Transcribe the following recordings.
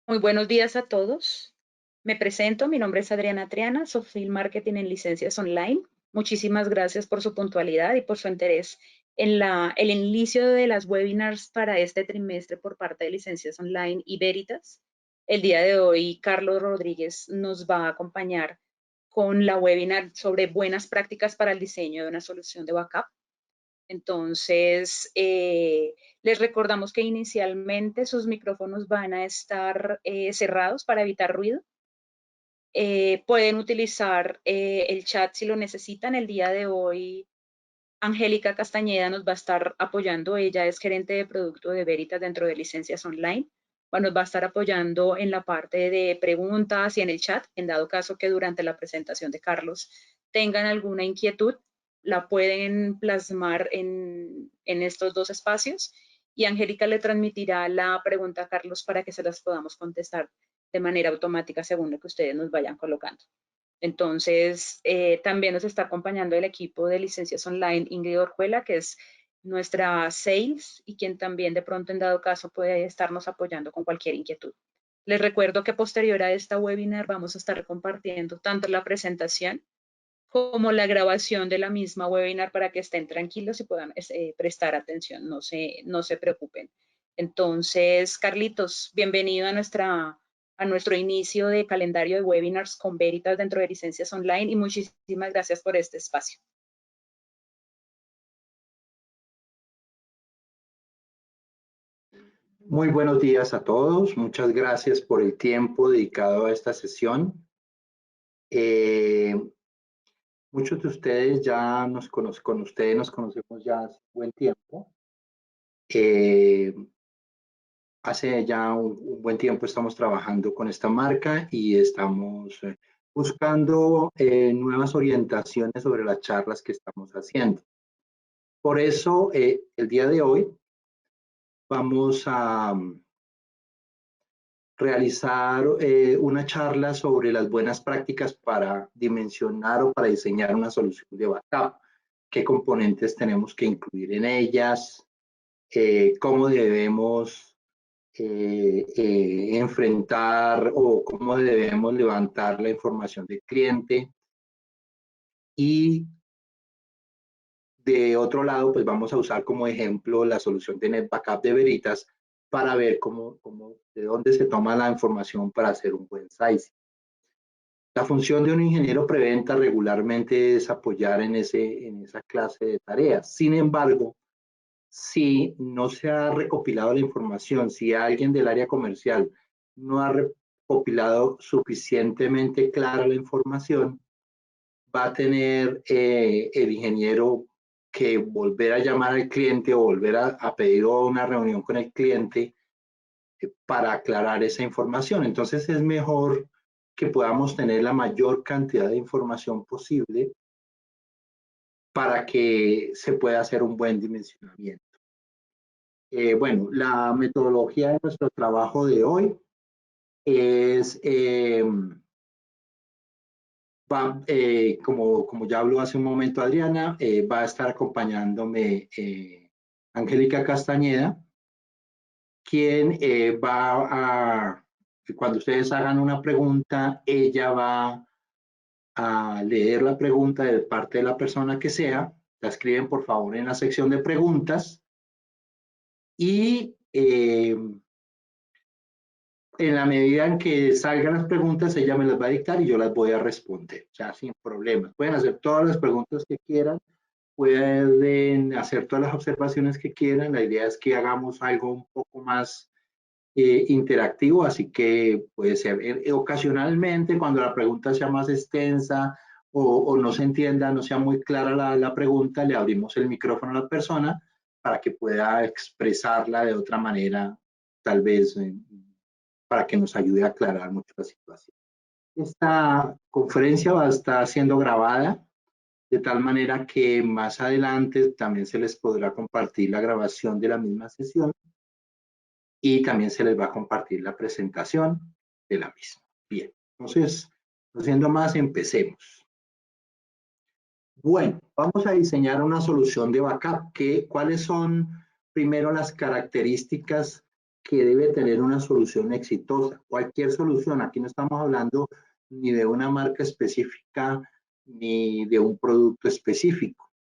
Muy buenos días a todos. Me presento, mi nombre es Adriana Triana, soy Field Marketing en licencias online. Muchísimas gracias por su puntualidad y por su interés en el inicio de las webinars para este trimestre por parte de licencias online y Veritas. El día de hoy, Carlos Rodríguez nos va a acompañar con la webinar sobre buenas prácticas para el diseño de una solución de backup. Entonces, les recordamos que inicialmente sus micrófonos van a estar cerrados para evitar ruido. Pueden utilizar el chat si lo necesitan. El día de hoy, Angélica Castañeda nos va a estar apoyando. Ella es gerente de producto de Veritas dentro de Licencias Online. Nos va a estar apoyando en la parte de preguntas y en el chat. En dado caso que durante la presentación de Carlos tengan alguna inquietud, la pueden plasmar en estos dos espacios y Angélica le transmitirá la pregunta a Carlos para que se las podamos contestar de manera automática según lo que ustedes nos vayan colocando. Entonces, también nos está acompañando el equipo de licencias online Ingrid Orjuela, que es nuestra sales y quien también de pronto en dado caso puede estarnos apoyando con cualquier inquietud. Les recuerdo que posterior a esta webinar vamos a estar compartiendo tanto la presentación como la grabación de la misma webinar para que estén tranquilos y puedan prestar atención, no se preocupen. Entonces, Carlitos, bienvenido a nuestro inicio de calendario de webinars con Veritas dentro de Licencias Online y muchísimas gracias por este espacio. Muy buenos días a todos. Muchas gracias por el tiempo dedicado a esta sesión. Muchos de ustedes ya con ustedes nos conocemos ya hace buen tiempo. Hace ya un buen tiempo estamos trabajando con esta marca y estamos buscando nuevas orientaciones sobre las charlas que estamos haciendo. Por eso, el día de hoy vamos a realizar una charla sobre las buenas prácticas para dimensionar o para diseñar una solución de backup. ¿Qué componentes tenemos que incluir en ellas? ¿Cómo debemos enfrentar o cómo debemos levantar la información del cliente? Y de otro lado, pues vamos a usar como ejemplo la solución de NetBackup de Veritas para ver de dónde se toma la información para hacer un buen sizing. La función de un ingeniero preventa regularmente es apoyar en esa clase de tareas. Sin embargo, si no se ha recopilado la información, si alguien del área comercial no ha recopilado suficientemente clara la información, va a tener el ingeniero que volver a llamar al cliente o volver a pedir una reunión con el cliente para aclarar esa información. Entonces es mejor que podamos tener la mayor cantidad de información posible para que se pueda hacer un buen dimensionamiento. Bueno, la metodología de nuestro trabajo de hoy es, como ya habló hace un momento Adriana, va a estar acompañándome Angélica Castañeda, quien cuando ustedes hagan una pregunta, ella va a leer la pregunta de parte de la persona que sea, la escriben por favor en la sección de preguntas y en la medida en que salgan las preguntas, ella me las va a dictar y yo las voy a responder, o sea, sin problemas. Pueden hacer todas las preguntas que quieran, pueden hacer todas las observaciones que quieran, la idea es que hagamos algo un poco más interactivo, así que puede ser ocasionalmente cuando la pregunta sea más extensa o no se entienda, no sea muy clara la pregunta, le abrimos el micrófono a la persona para que pueda expresarla de otra manera, tal vez para que nos ayude a aclarar mucho la situación. Esta conferencia va a estar siendo grabada de tal manera que más adelante también se les podrá compartir la grabación de la misma sesión y también se les va a compartir la presentación de la misma. Bien, entonces, no siendo más, empecemos. Bueno, vamos a diseñar una solución de backup. ¿Cuáles son primero las características que debe tener una solución exitosa. Cualquier solución, aquí no estamos hablando ni de una marca específica ni de un producto específico.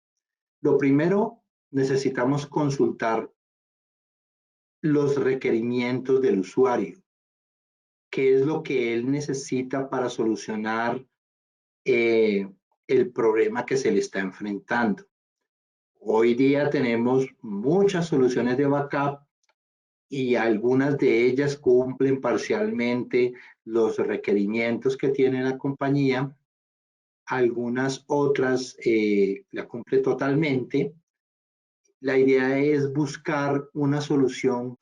Lo primero, necesitamos consultar los requerimientos del usuario. ¿Qué es lo que él necesita para solucionar el problema que se le está enfrentando? Hoy día tenemos muchas soluciones de backup y algunas de ellas cumplen parcialmente los requerimientos que tiene la compañía, algunas otras la cumple totalmente. La idea es buscar una solución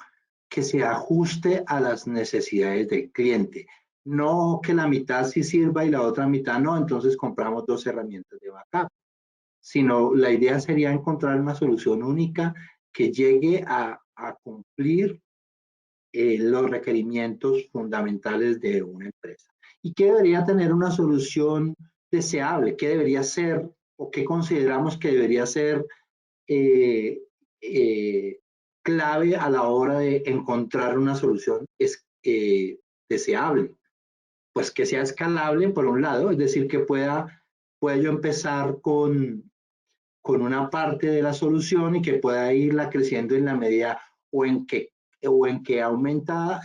que se ajuste a las necesidades del cliente. No que la mitad sí sirva y la otra mitad no, entonces compramos dos herramientas de backup, sino la idea sería encontrar una solución única que llegue a cumplir los requerimientos fundamentales de una empresa. ¿Y qué debería tener una solución deseable? ¿Qué debería ser o qué consideramos que debería ser eh, eh, clave a la hora de encontrar una solución deseable? Pues que sea escalable por un lado, es decir, que pueda yo empezar con una parte de la solución y que pueda irla creciendo en la medida o en que, aumenta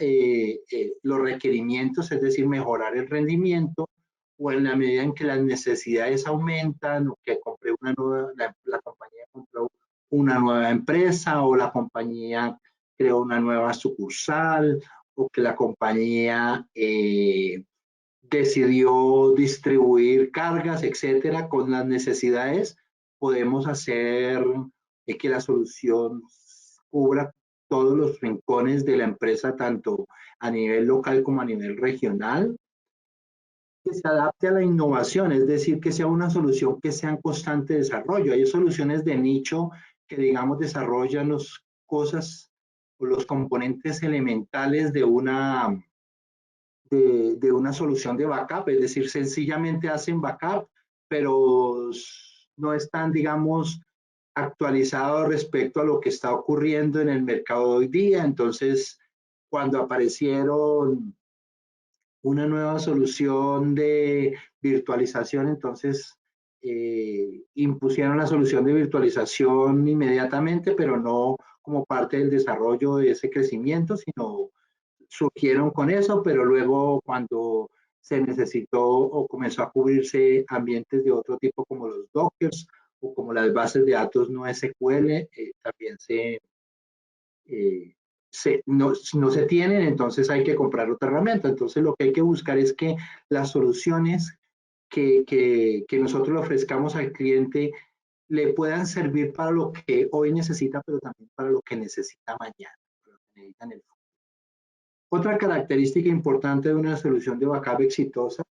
los requerimientos, es decir, mejorar el rendimiento, o en la medida en que las necesidades aumentan, o que compré una nueva, la compañía compró una nueva empresa, o la compañía creó una nueva sucursal, o que la compañía decidió distribuir cargas, etcétera, con las necesidades, podemos hacer que la solución cubra todos los rincones de la empresa, tanto a nivel local como a nivel regional, que se adapte a la innovación, es decir, que sea una solución que sea en constante desarrollo. Hay soluciones de nicho que, digamos, desarrollan las cosas o los componentes elementales de una solución de backup, es decir, sencillamente hacen backup, pero no están, digamos, actualizados respecto a lo que está ocurriendo en el mercado hoy día. Entonces, cuando aparecieron una nueva solución de virtualización, entonces impusieron la solución de virtualización inmediatamente, pero no como parte del desarrollo de ese crecimiento, sino surgieron con eso, pero luego cuando se necesitó o comenzó a cubrirse ambientes de otro tipo como los Dockers o como las bases de datos no SQL, también no se tienen, entonces hay que comprar otra herramienta. Entonces lo que hay que buscar es que las soluciones que nosotros le ofrezcamos al cliente le puedan servir para lo que hoy necesita, pero también para lo que necesita mañana, para lo que necesita en el futuro. Otra característica importante de una solución de backup exitosa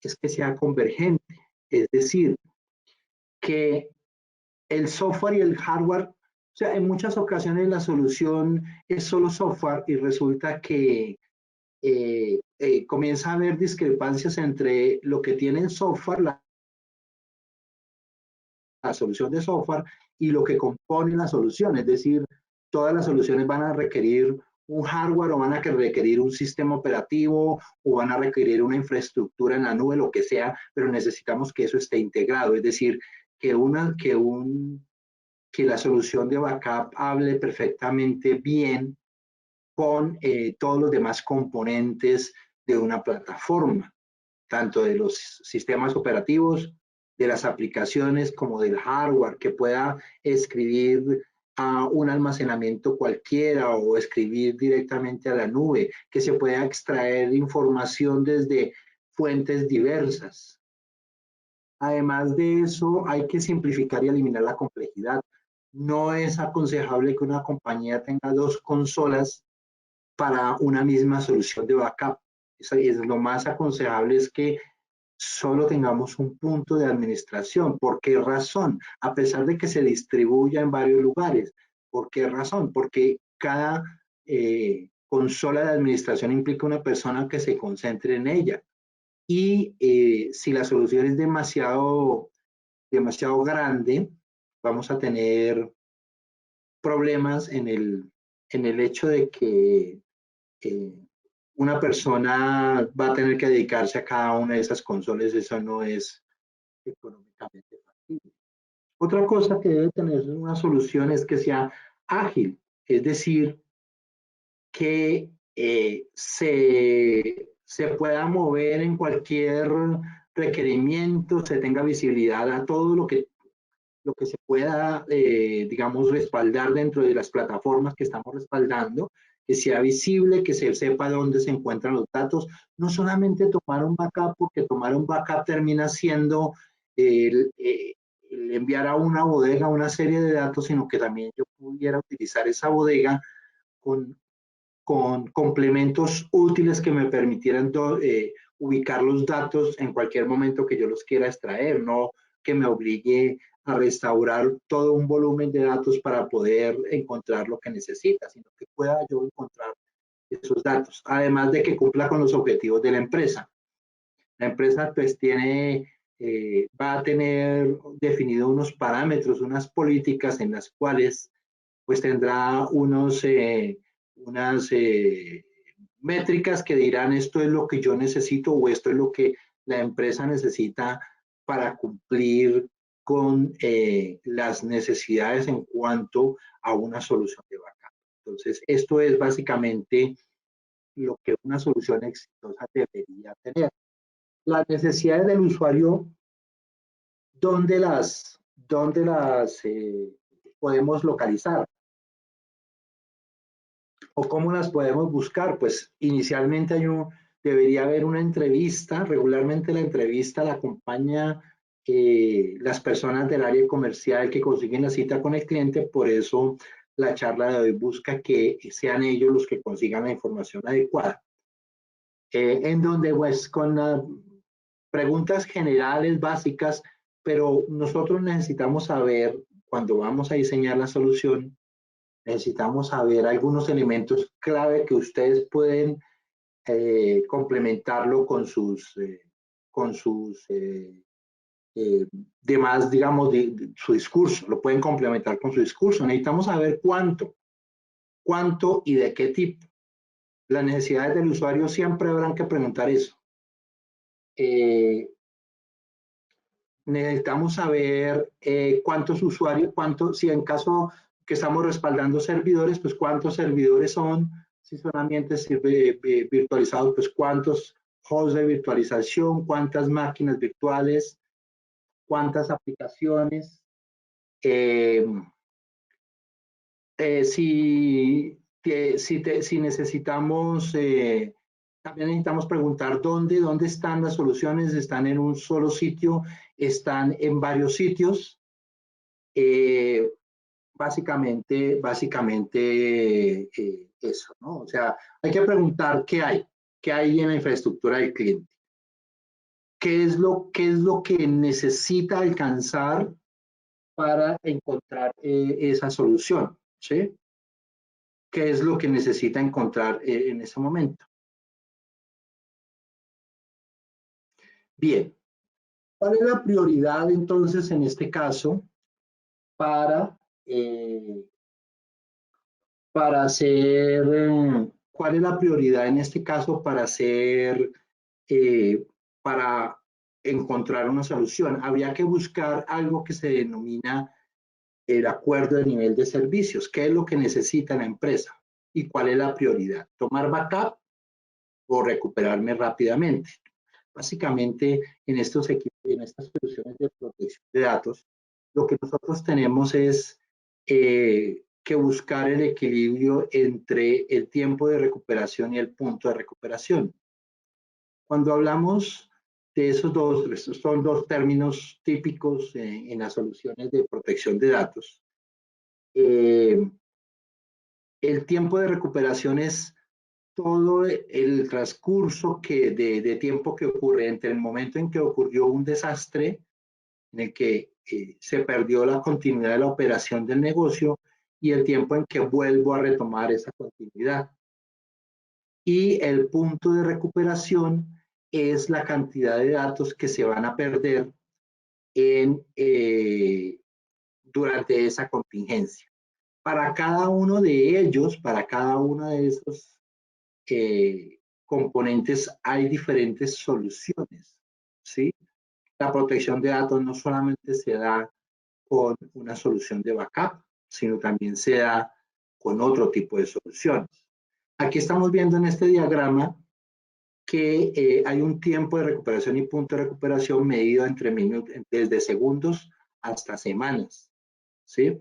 es que sea convergente, es decir, que el software y el hardware, o sea, en muchas ocasiones la solución es solo software y resulta que comienza a haber discrepancias entre lo que tiene el software, la solución de software, y lo que compone la solución, es decir, todas las soluciones van a requerir un hardware o van a requerir un sistema operativo o van a requerir una infraestructura en la nube, lo que sea, pero necesitamos que eso esté integrado, es decir, que la solución de backup hable perfectamente bien con todos los demás componentes de una plataforma, tanto de los sistemas operativos, de las aplicaciones, como del hardware, que pueda escribir a un almacenamiento cualquiera o escribir directamente a la nube, que se pueda extraer información desde fuentes diversas. Además de eso, hay que simplificar y eliminar la complejidad. No es aconsejable que una compañía tenga dos consolas para una misma solución de backup. Lo más aconsejable es que solo tengamos un punto de administración. ¿Por qué razón? A pesar de que se distribuya en varios lugares. ¿Por qué razón? Porque cada consola de administración implica una persona que se concentre en ella. Y si la solución es demasiado grande, vamos a tener problemas en el hecho de que una persona va a tener que dedicarse a cada una de esas consolas, eso no es económicamente factible. Otra cosa que debe tener una solución es que sea ágil, es decir, que se pueda mover en cualquier requerimiento, se tenga visibilidad a todo lo que se pueda, digamos, respaldar dentro de las plataformas que estamos respaldando, que sea visible, que se sepa dónde se encuentran los datos, no solamente tomar un backup, porque tomar un backup termina siendo el enviar a una bodega una serie de datos, sino que también yo pudiera utilizar esa bodega con complementos útiles que me permitieran ubicar los datos en cualquier momento que yo los quiera extraer, no que me obligue a restaurar todo un volumen de datos para poder encontrar lo que necesita, sino que pueda yo encontrar esos datos, además de que cumpla con los objetivos de la empresa. La empresa pues va a tener definido unos parámetros, unas políticas en las cuales pues tendrá unas métricas que dirán esto es lo que yo necesito o esto es lo que la empresa necesita para cumplir con las necesidades en cuanto a una solución de backup. Entonces, esto es básicamente lo que una solución exitosa debería tener. Las necesidades del usuario, ¿dónde las podemos localizar? ¿O cómo las podemos buscar? Pues inicialmente debería haber una entrevista, regularmente la entrevista la acompaña las personas del área comercial que consiguen la cita con el cliente, por eso la charla de hoy busca que sean ellos los que consigan la información adecuada. En donde pues con preguntas generales básicas, pero nosotros necesitamos saber, cuando vamos a diseñar la solución, necesitamos saber algunos elementos clave que ustedes pueden complementarlo con sus demás, digamos, su discurso. Lo pueden complementar con su discurso. Necesitamos saber cuánto y de qué tipo. Las necesidades del usuario siempre habrán que preguntar eso. Necesitamos saber cuántos usuarios, si en caso que estamos respaldando servidores, pues cuántos servidores son, si son ambientes virtualizados, pues cuántos hosts de virtualización, cuántas máquinas virtuales, cuántas aplicaciones. Si necesitamos, también necesitamos preguntar dónde están las soluciones, están en un solo sitio, están en varios sitios. Básicamente eso, ¿no? O sea, hay que preguntar qué hay en la infraestructura del cliente. ¿Qué es lo que necesita alcanzar para encontrar esa solución? ¿Sí? ¿Qué es lo que necesita encontrar en ese momento? Bien, ¿cuál es la prioridad entonces en este caso para hacer, cuál es la prioridad en este caso para hacer, para encontrar una solución? Habría que buscar algo que se denomina el acuerdo de nivel de servicios. ¿Qué es lo que necesita la empresa? ¿Y cuál es la prioridad? ¿Tomar backup o recuperarme rápidamente? Básicamente, en estos equipos, en estas soluciones de protección de datos, lo que nosotros tenemos es que buscar el equilibrio entre el tiempo de recuperación y el punto de recuperación. Cuando hablamos de estos son dos términos típicos en las soluciones de protección de datos. El tiempo de recuperación es todo el transcurso de tiempo que ocurre entre el momento en que ocurrió un desastre, en el que se perdió la continuidad de la operación del negocio, y el tiempo en que vuelvo a retomar esa continuidad. Y el punto de recuperación es la cantidad de datos que se van a perder durante esa contingencia. Para cada uno de ellos, para cada uno de esos componentes hay diferentes soluciones, ¿sí? La protección de datos no solamente se da con una solución de backup, sino también se da con otro tipo de soluciones. Aquí estamos viendo en este diagrama que hay un tiempo de recuperación y punto de recuperación medido entre minutos, desde segundos hasta semanas, ¿sí?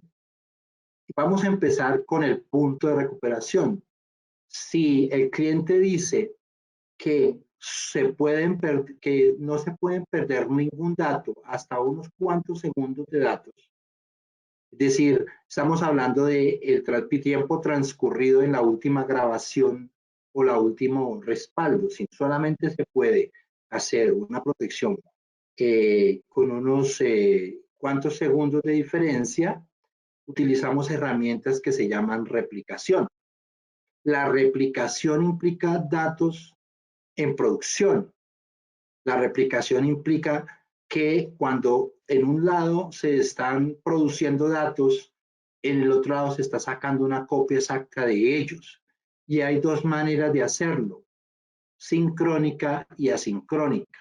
Vamos a empezar con el punto de recuperación. Si el cliente dice que que no se pueden perder ningún dato hasta unos cuantos segundos de datos, es decir, estamos hablando de el tiempo transcurrido en la última grabación o la último respaldo. Si solamente se puede hacer una protección con unos cuantos segundos de diferencia, utilizamos herramientas que se llaman replicación. La replicación implica datos en producción. La replicación implica que cuando en un lado se están produciendo datos, en el otro lado se está sacando una copia exacta de ellos. Y hay dos maneras de hacerlo, sincrónica y asincrónica.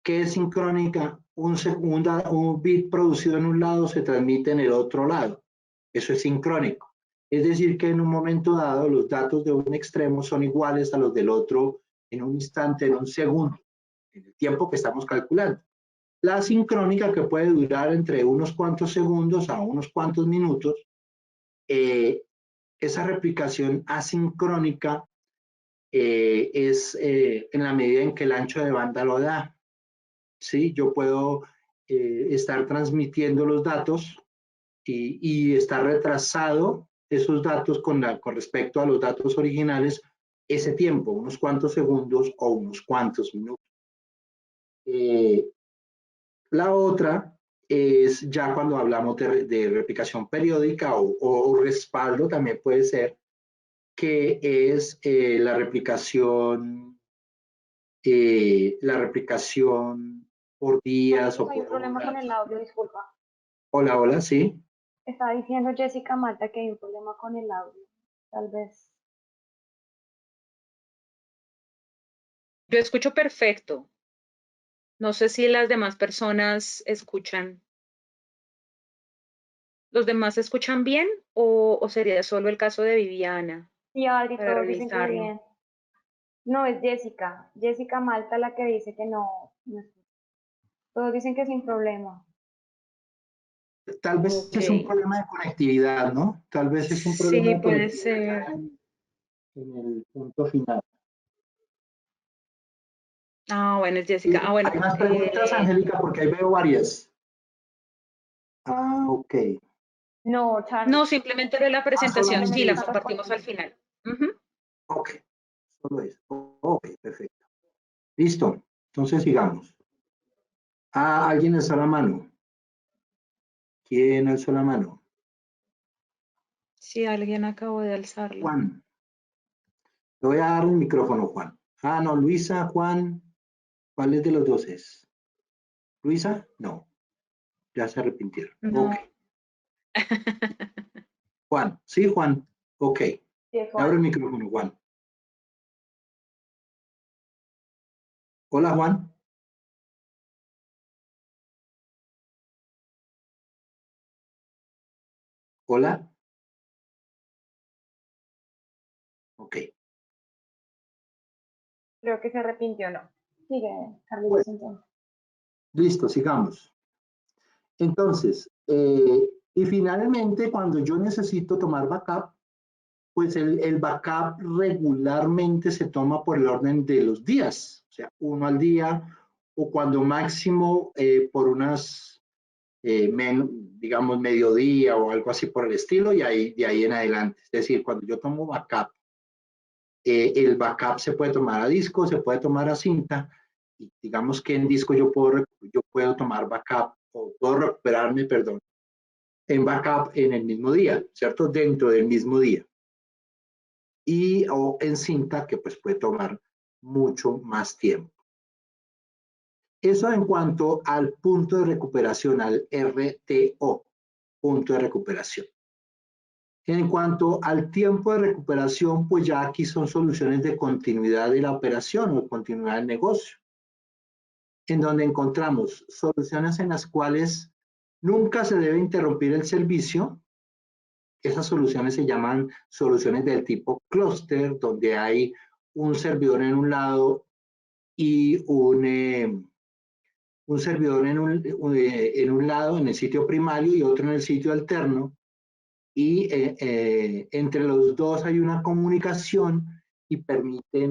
¿Qué es sincrónica? Un bit producido en un lado se transmite en el otro lado. Eso es sincrónico. Es decir, que en un momento dado los datos de un extremo son iguales a los del otro en un instante, en un segundo, en el tiempo que estamos calculando. La asincrónica, que puede durar entre unos cuantos segundos a unos cuantos minutos, esa replicación asincrónica es en la medida en que el ancho de banda lo da. ¿Sí? Yo puedo estar transmitiendo los datos y estar retrasado esos datos con respecto a los datos originales ese tiempo, unos cuantos segundos o unos cuantos minutos. La otra es ya cuando hablamos de replicación periódica o respaldo, también puede ser, que es la replicación por días o Hay un por problema con horas. el audio, disculpa. Hola, hola, sí. Estaba diciendo Jessica Malta que hay un problema con el audio. Tal vez. Yo escucho perfecto. No sé si las demás personas escuchan. ¿Los demás escuchan bien o sería solo el caso de Viviana Sí, Adri, para todos dicen que revisarlo? bien. No, es Jessica. Jessica Malta la que dice que no escucha. Todos dicen que sin problema. Tal vez Ok. es un problema de conectividad, ¿no? Tal vez es un problema Sí, de puede conectividad ser. ya en el punto final. Ah, bueno, es Y Jessica. Ah, bueno. hay más preguntas, Angélica, porque ahí veo varias. Ah, ok. No, Charlie. No, simplemente de la presentación. Sí, Solamente la eso. compartimos al final. Ujú. Ok, solo eso. Ok, perfecto. Listo. Entonces sigamos. Ah, ¿alguien alzó la mano? ¿Quién alzó la mano? Sí, alguien acabó de alzarla. Juan. Le voy a dar el micrófono, Juan. Ah, no, Luisa, Juan. ¿Cuál de los dos es? ¿Luisa? No, ya se arrepintieron. Ok. No. Juan. Sí, Juan. Ok. Sí, Abre Juan. el micrófono, Juan. Hola, Juan. Hola. Ok. Creo que se arrepintió, ¿no? Sigue, Bueno, Carlitos, entonces. listo, sigamos. Entonces, y finalmente, cuando yo necesito tomar backup, pues el backup regularmente se toma por el orden de los días, o sea, uno al día, o cuando máximo por unas, digamos, mediodía o algo así por el estilo, y ahí, de ahí en adelante. Es decir, cuando yo tomo backup, el backup se puede tomar a disco, se puede tomar a cinta, y digamos que en disco yo puedo tomar backup, o puedo recuperarme, perdón, en backup en el mismo día, ¿cierto? Dentro del mismo día. Y o en cinta, que pues puede tomar mucho más tiempo. Eso en cuanto al punto de recuperación, al RTO, punto de recuperación. En cuanto al tiempo de recuperación, pues ya aquí son soluciones de continuidad de la operación o continuidad del negocio, en donde encontramos soluciones en las cuales nunca se debe interrumpir el servicio. Esas soluciones se llaman soluciones del tipo clúster, donde hay un servidor en un lado y un servidor en un lado, en el sitio primario, y otro en el sitio alterno. Y entre los dos hay una comunicación y permiten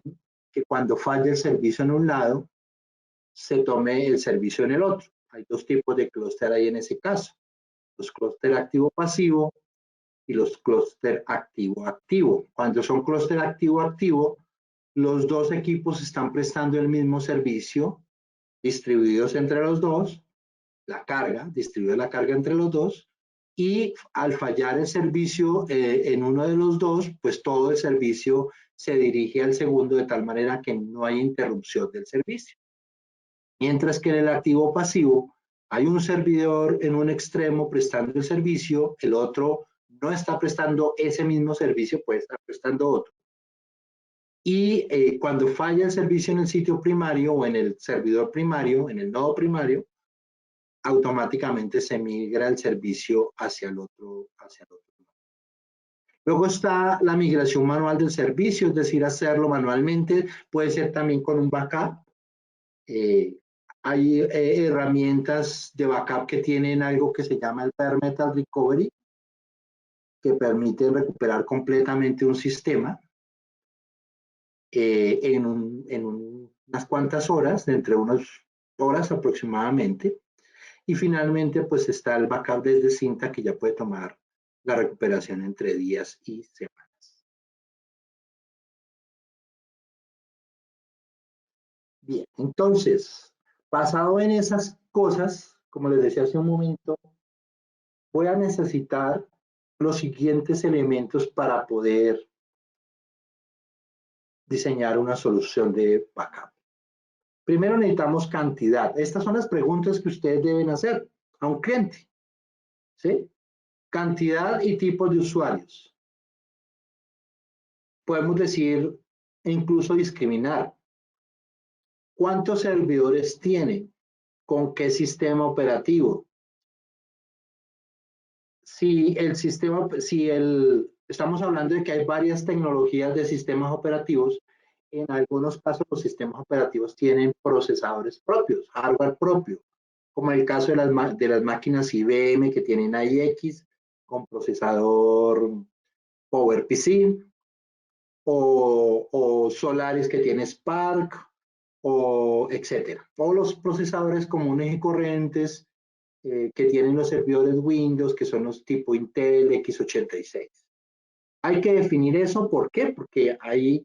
que cuando falle el servicio en un lado, se tome el servicio en el otro. Hay dos tipos de clúster ahí en ese caso. Los clúster activo-pasivo y los clúster activo-activo. Cuando son clúster activo-activo, los dos equipos están prestando el mismo servicio, distribuidos entre los dos, distribuida la carga entre los dos, y al fallar el servicio en uno de los dos, pues todo el servicio se dirige al segundo de tal manera que no hay interrupción del servicio. Mientras que en el activo pasivo hay un servidor en un extremo prestando el servicio, el otro no está prestando ese mismo servicio, puede estar prestando otro. Y cuando falla el servicio en el sitio primario o en el servidor primario, en el nodo primario, automáticamente se migra el servicio hacia el otro. Luego está la migración manual del servicio, es decir, hacerlo manualmente, puede ser también con un backup. Hay herramientas de backup que tienen algo que se llama el Bare Metal Recovery, que permite recuperar completamente un sistema en unas cuantas horas, entre unas horas aproximadamente. Y finalmente, pues está el backup desde cinta, que ya puede tomar la recuperación entre días y semanas. Bien, entonces, basado en esas cosas, como les decía hace un momento, voy a necesitar los siguientes elementos para poder diseñar una solución de backup. Primero necesitamos cantidad. Estas son las preguntas que ustedes deben hacer a un cliente, ¿sí? Cantidad y tipos de usuarios. Podemos decir e incluso discriminar. ¿Cuántos servidores tiene? ¿Con qué sistema operativo? Estamos hablando de que hay varias tecnologías de sistemas operativos. En algunos casos los sistemas operativos tienen procesadores propios, hardware propio, como el caso de las máquinas IBM que tienen AIX con procesador PowerPC, o Solaris que tiene Spark, o etcétera. O los procesadores comunes y corrientes que tienen los servidores Windows, que son los tipo Intel x86. Hay que definir eso, ¿por qué? Porque ahí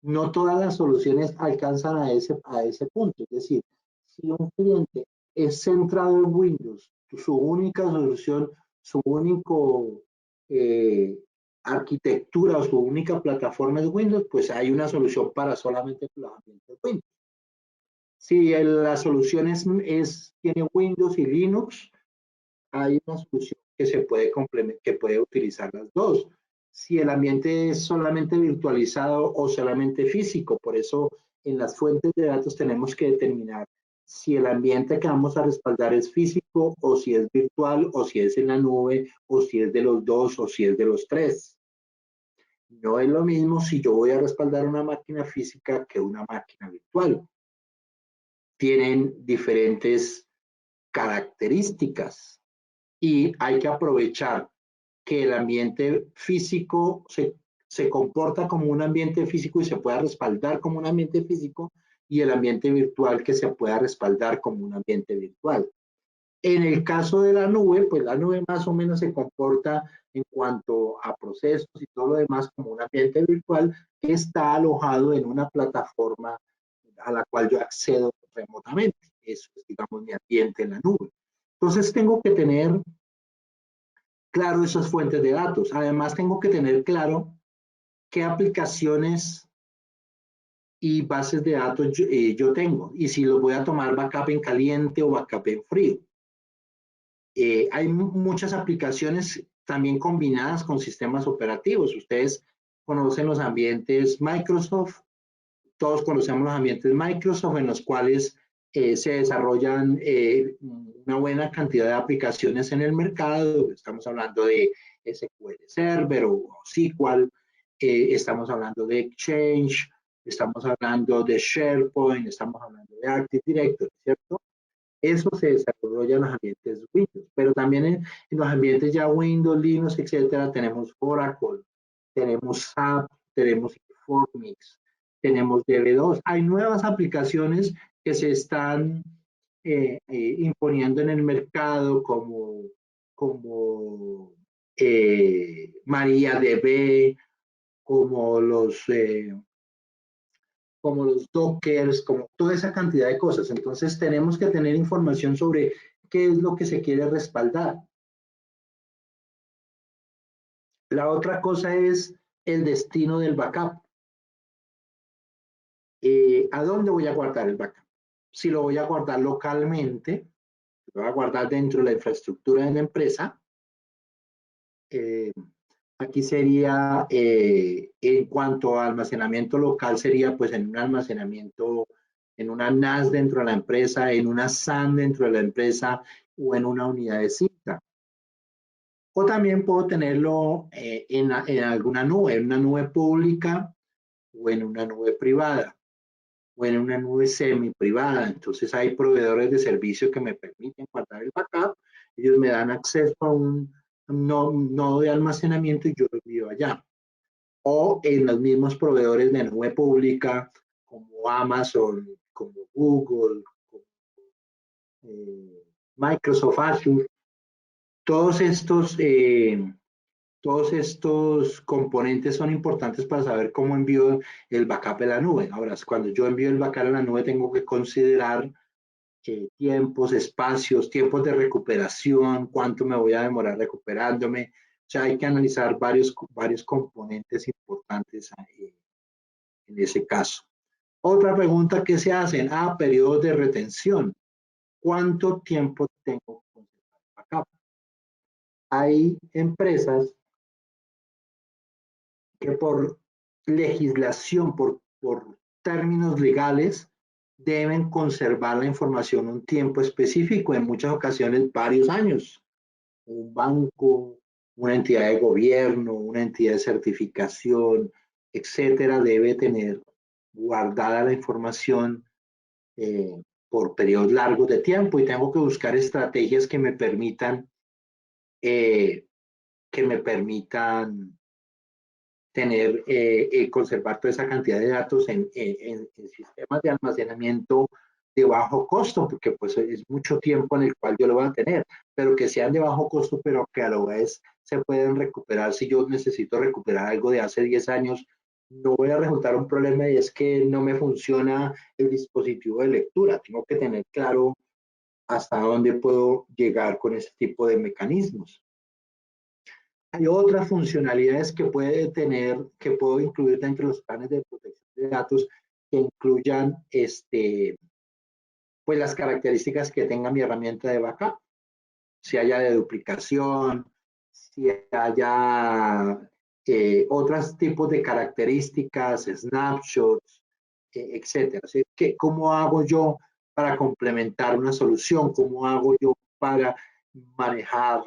no todas las soluciones alcanzan a ese punto. Es decir, si un cliente es centrado en Windows, su única solución, su único arquitectura o su única plataforma es Windows, pues hay una solución para solamente los ambientes Windows. Si la solución tiene Windows y Linux, hay una solución que se puede que puede utilizar las dos. Si el ambiente es solamente virtualizado o solamente físico, por eso en las fuentes de datos tenemos que determinar si el ambiente que vamos a respaldar es físico o si es virtual o si es en la nube o si es de los dos o si es de los tres. No es lo mismo si yo voy a respaldar una máquina física que una máquina virtual. Tienen diferentes características y hay que aprovechar que el ambiente físico se comporta como un ambiente físico y se pueda respaldar como un ambiente físico, y el ambiente virtual que se pueda respaldar como un ambiente virtual. En el caso de la nube, pues la nube más o menos se comporta en cuanto a procesos y todo lo demás como un ambiente virtual que está alojado en una plataforma a la cual yo accedo remotamente. Eso es, digamos, mi ambiente en la nube. Entonces tengo que tener claro esas fuentes de datos. Además tengo que tener claro qué aplicaciones y bases de datos yo tengo y si los voy a tomar backup en caliente o backup en frío. Hay muchas aplicaciones también combinadas con sistemas operativos. Ustedes conocen los ambientes Microsoft, todos conocemos los ambientes Microsoft en los cuales se desarrollan una buena cantidad de aplicaciones en el mercado. Estamos hablando de SQL Server o SQL, estamos hablando de Exchange, estamos hablando de SharePoint, estamos hablando de Active Directory, ¿cierto? Eso se desarrolla en los ambientes Windows, pero también en los ambientes ya Windows, Linux, etcétera, tenemos Oracle, tenemos SAP, tenemos Informix, tenemos DB2. Hay nuevas aplicaciones que se están imponiendo en el mercado como MariaDB, como los Dockers, como toda esa cantidad de cosas. Entonces tenemos que tener información sobre qué es lo que se quiere respaldar. La otra cosa es el destino del backup. ¿A dónde voy a guardar el backup? Si lo voy a guardar localmente, lo voy a guardar dentro de la infraestructura de la empresa. Aquí sería, en cuanto a almacenamiento local, sería pues en un almacenamiento, en una NAS dentro de la empresa, en una SAN dentro de la empresa o en una unidad de cinta. O también puedo tenerlo en alguna nube, en una nube pública o en una nube privada o en una nube semi-privada. Entonces hay proveedores de servicio que me permiten guardar el backup. Ellos me dan acceso a un nodo de almacenamiento y yo lo envío allá. O en los mismos proveedores de nube pública como Amazon, como Google, como Microsoft Azure. Todos estos componentes son importantes para saber cómo envío el backup a la nube. Ahora, cuando yo envío el backup a la nube, tengo que considerar tiempos, espacios, tiempos de recuperación, cuánto me voy a demorar recuperándome. O sea, hay que analizar varios componentes importantes en ese caso. Otra pregunta que se hacen, periodos de retención. ¿Cuánto tiempo tengo que conservar el backup? Hay empresas que por legislación, por términos legales, deben conservar la información un tiempo específico, en muchas ocasiones varios años. Un banco, una entidad de gobierno, una entidad de certificación, etcétera, debe tener guardada la información por periodos largos de tiempo, y tengo que buscar estrategias que me permitan tener, conservar toda esa cantidad de datos en sistemas de almacenamiento de bajo costo, porque pues es mucho tiempo en el cual yo lo voy a tener, pero que sean de bajo costo, pero que a la vez se pueden recuperar. Si yo necesito recuperar algo de hace 10 años, no voy a resultar un problema y es que no me funciona el dispositivo de lectura. Tengo que tener claro hasta dónde puedo llegar con ese tipo de mecanismos. Hay otras funcionalidades que puedo incluir dentro de los planes de protección de datos, que incluyan pues las características que tenga mi herramienta de backup, si haya de duplicación, si haya otros tipos de características, snapshots, etcétera. ¿Sí? ¿Cómo hago yo para complementar una solución? ¿Cómo hago yo para manejar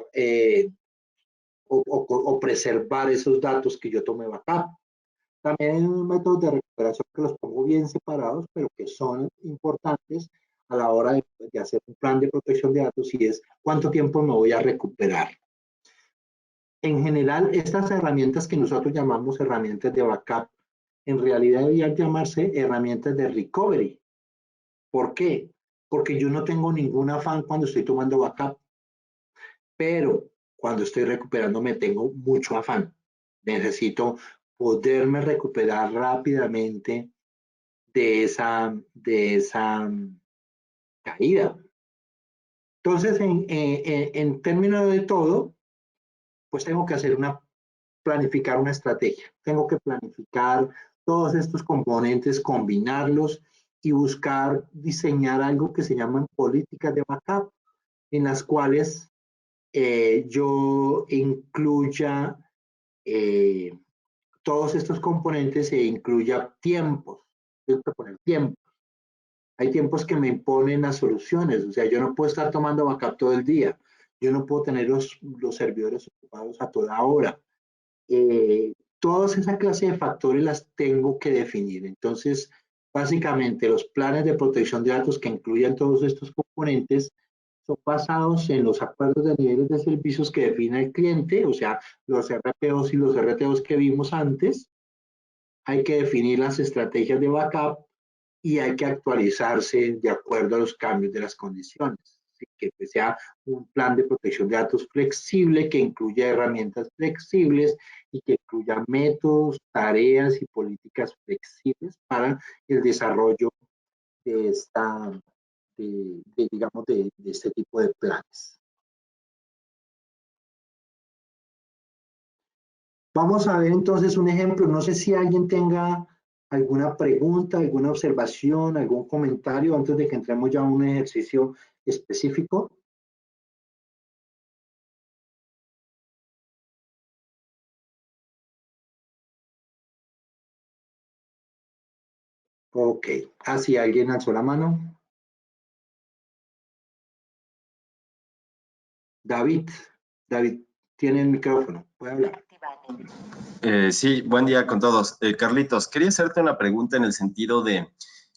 o preservar esos datos que yo tomé backup? También hay unos métodos de recuperación que los pongo bien separados, pero que son importantes a la hora de hacer un plan de protección de datos, y es cuánto tiempo me voy a recuperar. En general, estas herramientas que nosotros llamamos herramientas de backup, en realidad deberían llamarse herramientas de recovery. ¿Por qué? Porque yo no tengo ningún afán cuando estoy tomando backup, pero cuando estoy recuperándome tengo mucho afán. Necesito poderme recuperar rápidamente de esa caída. Entonces, en términos de todo, pues tengo que planificar una estrategia. Tengo que planificar todos estos componentes, combinarlos y buscar diseñar algo que se llaman políticas de backup, en las cuales yo incluya todos estos componentes e incluya tiempos. Tengo que poner tiempo. Hay tiempos que me imponen las soluciones, o sea, yo no puedo estar tomando backup todo el día, yo no puedo tener los servidores ocupados a toda hora. Todas esa clase de factores las tengo que definir. Entonces, básicamente los planes de protección de datos que incluyan todos estos componentes son basados en los acuerdos de niveles de servicios que define el cliente, o sea, los RPOs y los RTOs que vimos antes. Hay que definir las estrategias de backup y hay que actualizarse de acuerdo a los cambios de las condiciones. Así que sea un plan de protección de datos flexible que incluya herramientas flexibles y que incluya métodos, tareas y políticas flexibles para el desarrollo de digamos, de este tipo de planes. Vamos a ver entonces un ejemplo. No sé si alguien tenga alguna pregunta, alguna observación, algún comentario antes de que entremos ya a un ejercicio específico. Ok, así alguien alzó la mano. David, tiene el micrófono, puede hablar. Sí, buen día con todos. Carlitos, quería hacerte una pregunta en el sentido de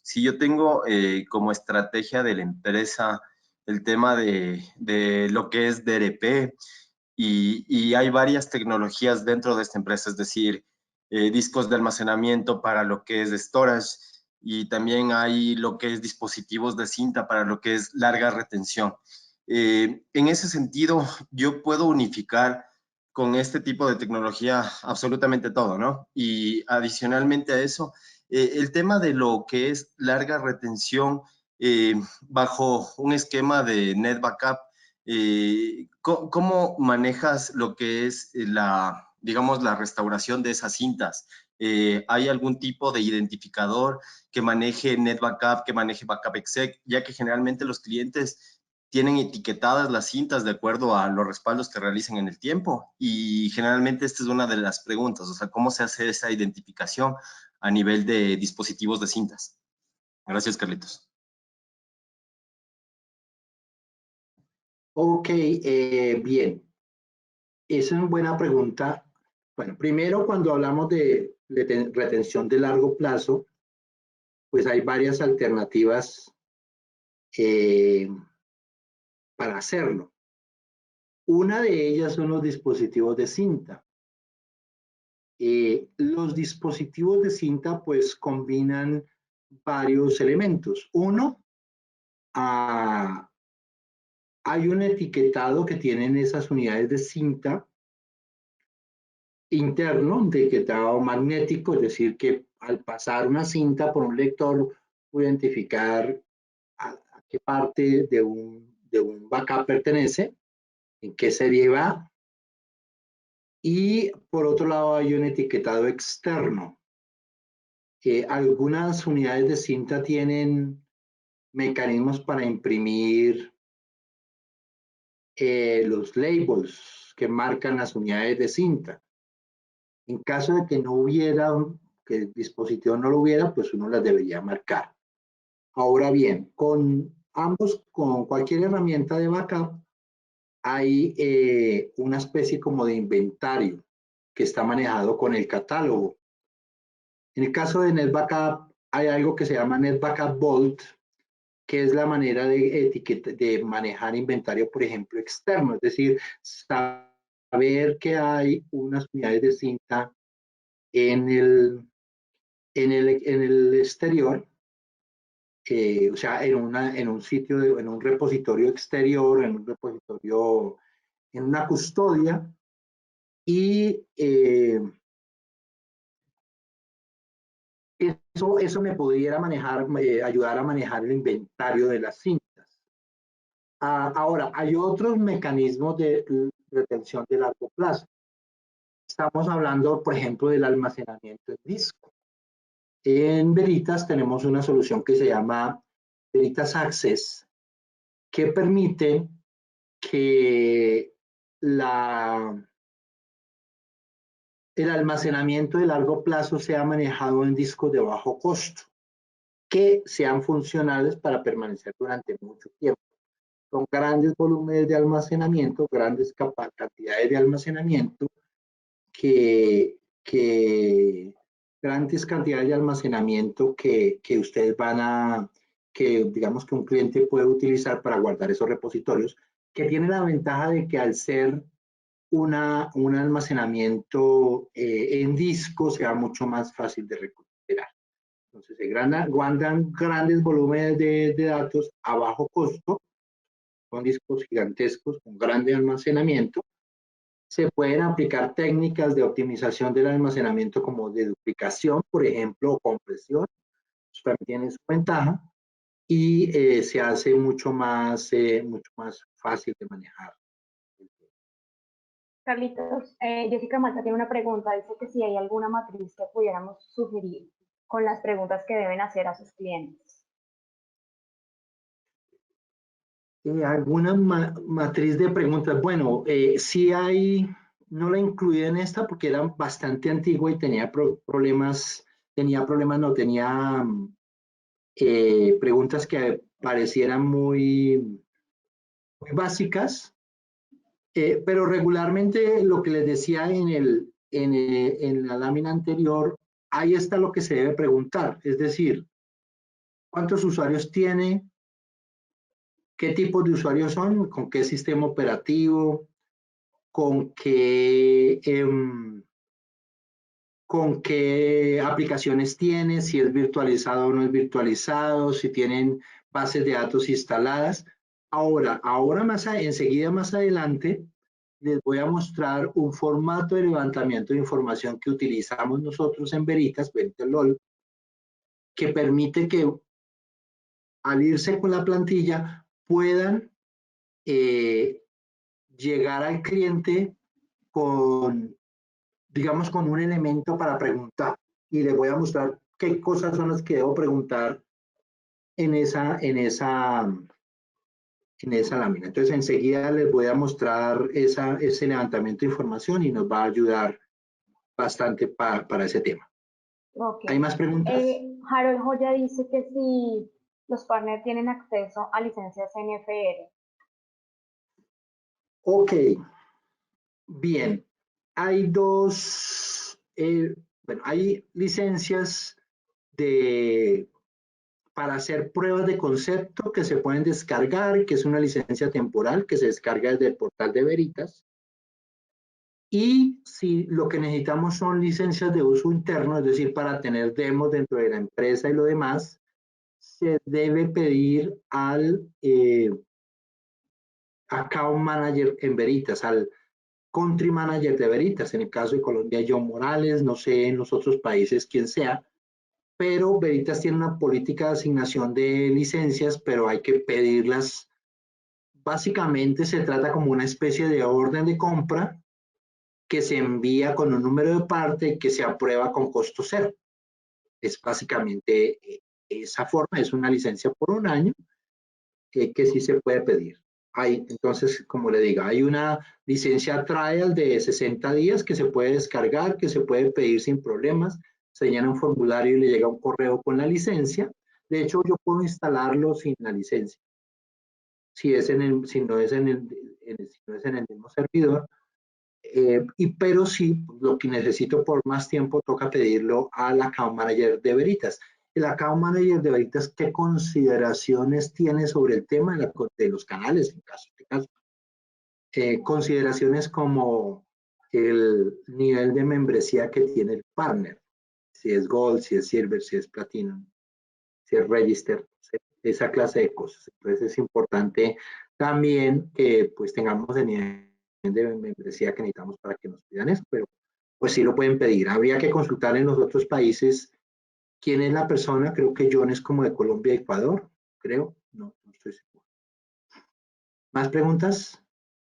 si yo tengo como estrategia de la empresa el tema de lo que es DRP y hay varias tecnologías dentro de esta empresa, es decir, discos de almacenamiento para lo que es storage y también hay lo que es dispositivos de cinta para lo que es larga retención. En ese sentido, yo puedo unificar con este tipo de tecnología absolutamente todo, ¿no? Y adicionalmente a eso, el tema de lo que es larga retención bajo un esquema de Net Backup, ¿cómo manejas lo que es digamos, la restauración de esas cintas? ¿Hay algún tipo de identificador que maneje Net Backup, que maneje Backup Exec, ya que generalmente los clientes tienen etiquetadas las cintas de acuerdo a los respaldos que realicen en el tiempo? Y generalmente esta es una de las preguntas, o sea, ¿cómo se hace esa identificación a nivel de dispositivos de cintas? Gracias, Carlitos. Ok, bien. Esa es una buena pregunta. Bueno, primero cuando hablamos de retención de largo plazo, pues hay varias alternativas para hacerlo. Una de ellas son los dispositivos de cinta. Los dispositivos de cinta pues combinan varios elementos. Uno, hay un etiquetado que tienen esas unidades de cinta interno, un etiquetado magnético, es decir, que al pasar una cinta por un lector puede identificar a qué parte de un backup pertenece, en qué serie va. Y por otro lado hay un etiquetado externo. Algunas unidades de cinta tienen mecanismos para imprimir los labels que marcan las unidades de cinta. En caso de que no hubiera, que el dispositivo no lo hubiera, pues uno las debería marcar. Ahora bien, con cualquier herramienta de backup, hay una especie como de inventario que está manejado con el catálogo. En el caso de NetBackup, hay algo que se llama NetBackup Vault, que es la manera de manejar inventario, por ejemplo, externo, es decir, saber que hay unas unidades de cinta en el exterior, o sea, en un sitio, en un repositorio exterior, en un repositorio, en una custodia, y eso me pudiera ayudar a manejar el inventario de las cintas. Ahora, hay otros mecanismos de retención de largo plazo. Estamos hablando, por ejemplo, del almacenamiento en disco. En Veritas tenemos una solución que se llama Veritas Access, que permite que el almacenamiento de largo plazo sea manejado en discos de bajo costo, que sean funcionales para permanecer durante mucho tiempo. Son grandes volúmenes de almacenamiento, grandes cantidades de almacenamiento, grandes cantidades de almacenamiento que ustedes que digamos que un cliente puede utilizar para guardar esos repositorios, que tiene la ventaja de que al ser un almacenamiento en disco sea mucho más fácil de recuperar. Entonces se guardan grandes volúmenes de datos a bajo costo, son discos gigantescos con grande almacenamiento. Se pueden aplicar técnicas de optimización del almacenamiento como de duplicación, por ejemplo, o compresión. Eso también tiene su ventaja y se hace mucho más fácil de manejar. Carlitos, Jessica Malta tiene una pregunta, dice que si hay alguna matriz que pudiéramos sugerir con las preguntas que deben hacer a sus clientes. ¿Alguna matriz de preguntas? Bueno, sí hay, no la incluí en esta porque era bastante antigua y tenía problemas, preguntas que parecieran muy básicas. Pero regularmente lo que les decía en la lámina anterior, ahí está lo que se debe preguntar, es decir, ¿cuántos usuarios tiene? ¿Qué tipos de usuarios son? ¿Con qué sistema operativo? ¿Con qué aplicaciones tiene? Si es virtualizado o no es virtualizado, si tienen bases de datos instaladas. Ahora enseguida más adelante, les voy a mostrar un formato de levantamiento de información que utilizamos nosotros en Veritas, VeritasLOL, que permite que al irse con la plantilla puedan llegar al cliente con, digamos, con un elemento para preguntar. Y les voy a mostrar qué cosas son las que debo preguntar en esa lámina. Entonces, enseguida les voy a mostrar ese levantamiento de información y nos va a ayudar bastante para ese tema. Okay. ¿Hay más preguntas? Harold Joya dice que si los partners tienen acceso a licencias NFR. Ok, bien. Hay hay licencias para hacer pruebas de concepto que se pueden descargar, que es una licencia temporal que se descarga desde el portal de Veritas. Y si lo que necesitamos son licencias de uso interno, es decir, para tener demos dentro de la empresa y lo demás, se debe pedir al account manager en Veritas, al country manager de Veritas. En el caso de Colombia, John Morales, no sé en los otros países quién sea, pero Veritas tiene una política de asignación de licencias, pero hay que pedirlas. Básicamente se trata como una especie de orden de compra que se envía con un número de parte y que se aprueba con costo cero. Es básicamente esa forma, es una licencia por un año que sí se puede pedir. Entonces, como le digo, hay una licencia trial de 60 días que se puede descargar, que se puede pedir sin problemas. Se llena un formulario y le llega un correo con la licencia. De hecho, yo puedo instalarlo sin la licencia. Si no es en el mismo servidor. Pero sí, lo que necesito por más tiempo toca pedirlo al account manager de Veritas. El account manager de Veritas, ¿qué consideraciones tiene sobre el tema de los canales en caso de caso? Consideraciones como el nivel de membresía que tiene el partner, si es Gold, si es Silver, si es Platinum, si es Register, esa clase de cosas. Entonces es importante también que pues tengamos el nivel de membresía que necesitamos para que nos pidan eso, pero pues sí lo pueden pedir. Habría que consultar en los otros países quién es la persona. Creo que John es como de Colombia, Ecuador, creo. No estoy seguro. ¿Más preguntas?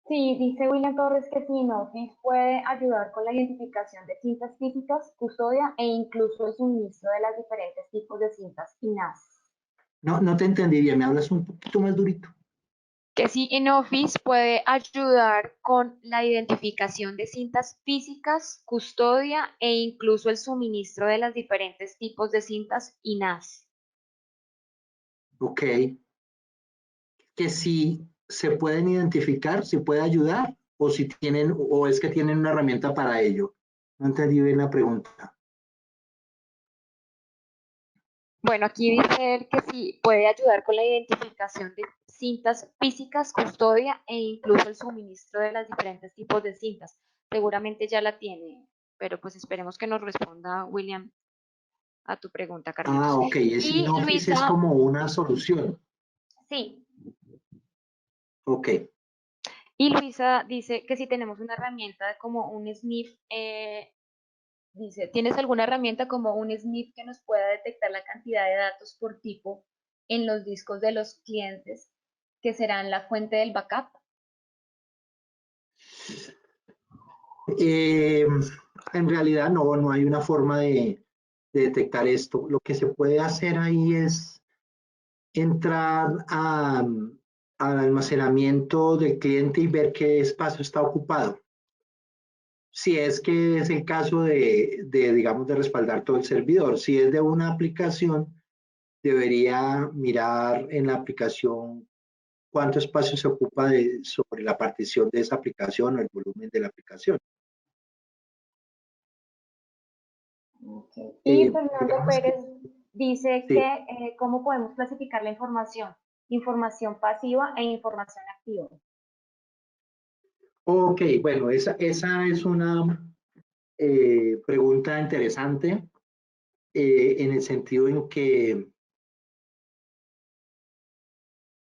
Sí, dice William Torres que Synopsys puede ayudar con la identificación de cintas físicas, custodia e incluso el suministro de los diferentes tipos de cintas y NAS. No te entendí bien, me hablas un poquito más durito. Que si en Office puede ayudar con la identificación de cintas físicas, custodia e incluso el suministro de los diferentes tipos de cintas y NAS. Ok. Que si se pueden identificar, si puede ayudar, o si tienen, o es que tienen una herramienta para ello. No entendí bien la pregunta. Bueno, aquí dice él que sí puede ayudar con la identificación de cintas físicas, custodia e incluso el suministro de los diferentes tipos de cintas. Seguramente ya la tiene, pero pues esperemos que nos responda William a tu pregunta, Carlitos. Ah, ok. Es Y InOffice es Luisa, como una solución. sí, Ok. y Luisa dice que si tenemos una herramienta como un sniff, dice, ¿tienes alguna herramienta como un sniff que nos pueda detectar la cantidad de datos por tipo en los discos de los clientes que serán la fuente del backup? En realidad no hay una forma de detectar esto. Lo que se puede hacer ahí es entrar al almacenamiento del cliente y ver qué espacio está ocupado. Si es que es el caso digamos, de respaldar todo el servidor. Si es de una aplicación, debería mirar en la aplicación cuánto espacio se ocupa sobre la partición de esa aplicación o el volumen de la aplicación. Okay. Y Fernando Digamos que, Pérez dice sí. que cómo podemos clasificar la información, información pasiva e información activa. Ok, bueno, esa es una pregunta interesante en el sentido en que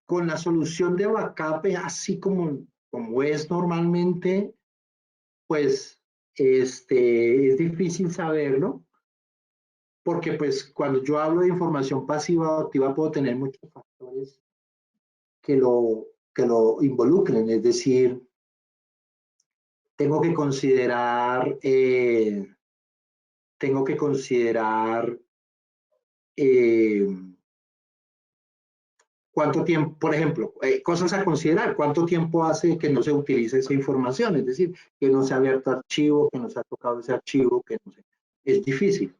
con la solución de backup, así como es normalmente, pues es difícil saberlo, porque pues cuando yo hablo de información pasiva o activa puedo tener muchos factores que lo involucren, es decir, tengo que considerar, eh, cuánto tiempo, por ejemplo, cosas a considerar, cuánto tiempo hace que no se utiliza esa información, es decir, que no se ha abierto archivo, que no se ha tocado ese archivo, que no se, es difícil.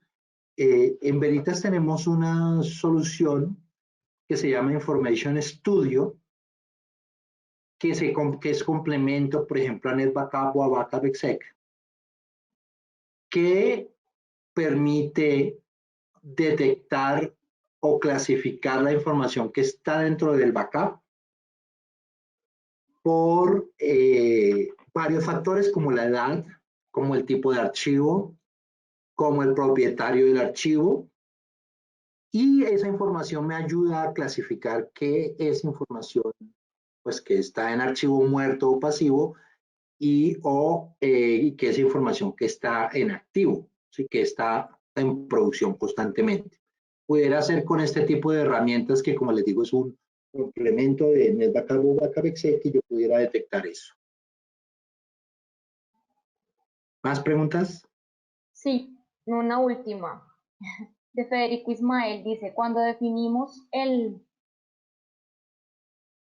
En Veritas tenemos una solución que se llama Information Studio, que es complemento, por ejemplo, a NetBackup o a Backup Exec, que permite detectar o clasificar la información que está dentro del backup por varios factores como la edad, como el tipo de archivo, como el propietario del archivo, y esa información me ayuda a clasificar qué es información pues que está en archivo muerto o pasivo y qué es información que está en activo, ¿sí? Que está en producción constantemente. Pudiera ser con este tipo de herramientas que, como les digo, es un complemento de NetBackup o Backup Exec que yo pudiera detectar eso. ¿Más preguntas? Sí, una última. De Federico Ismael dice, cuando definimos el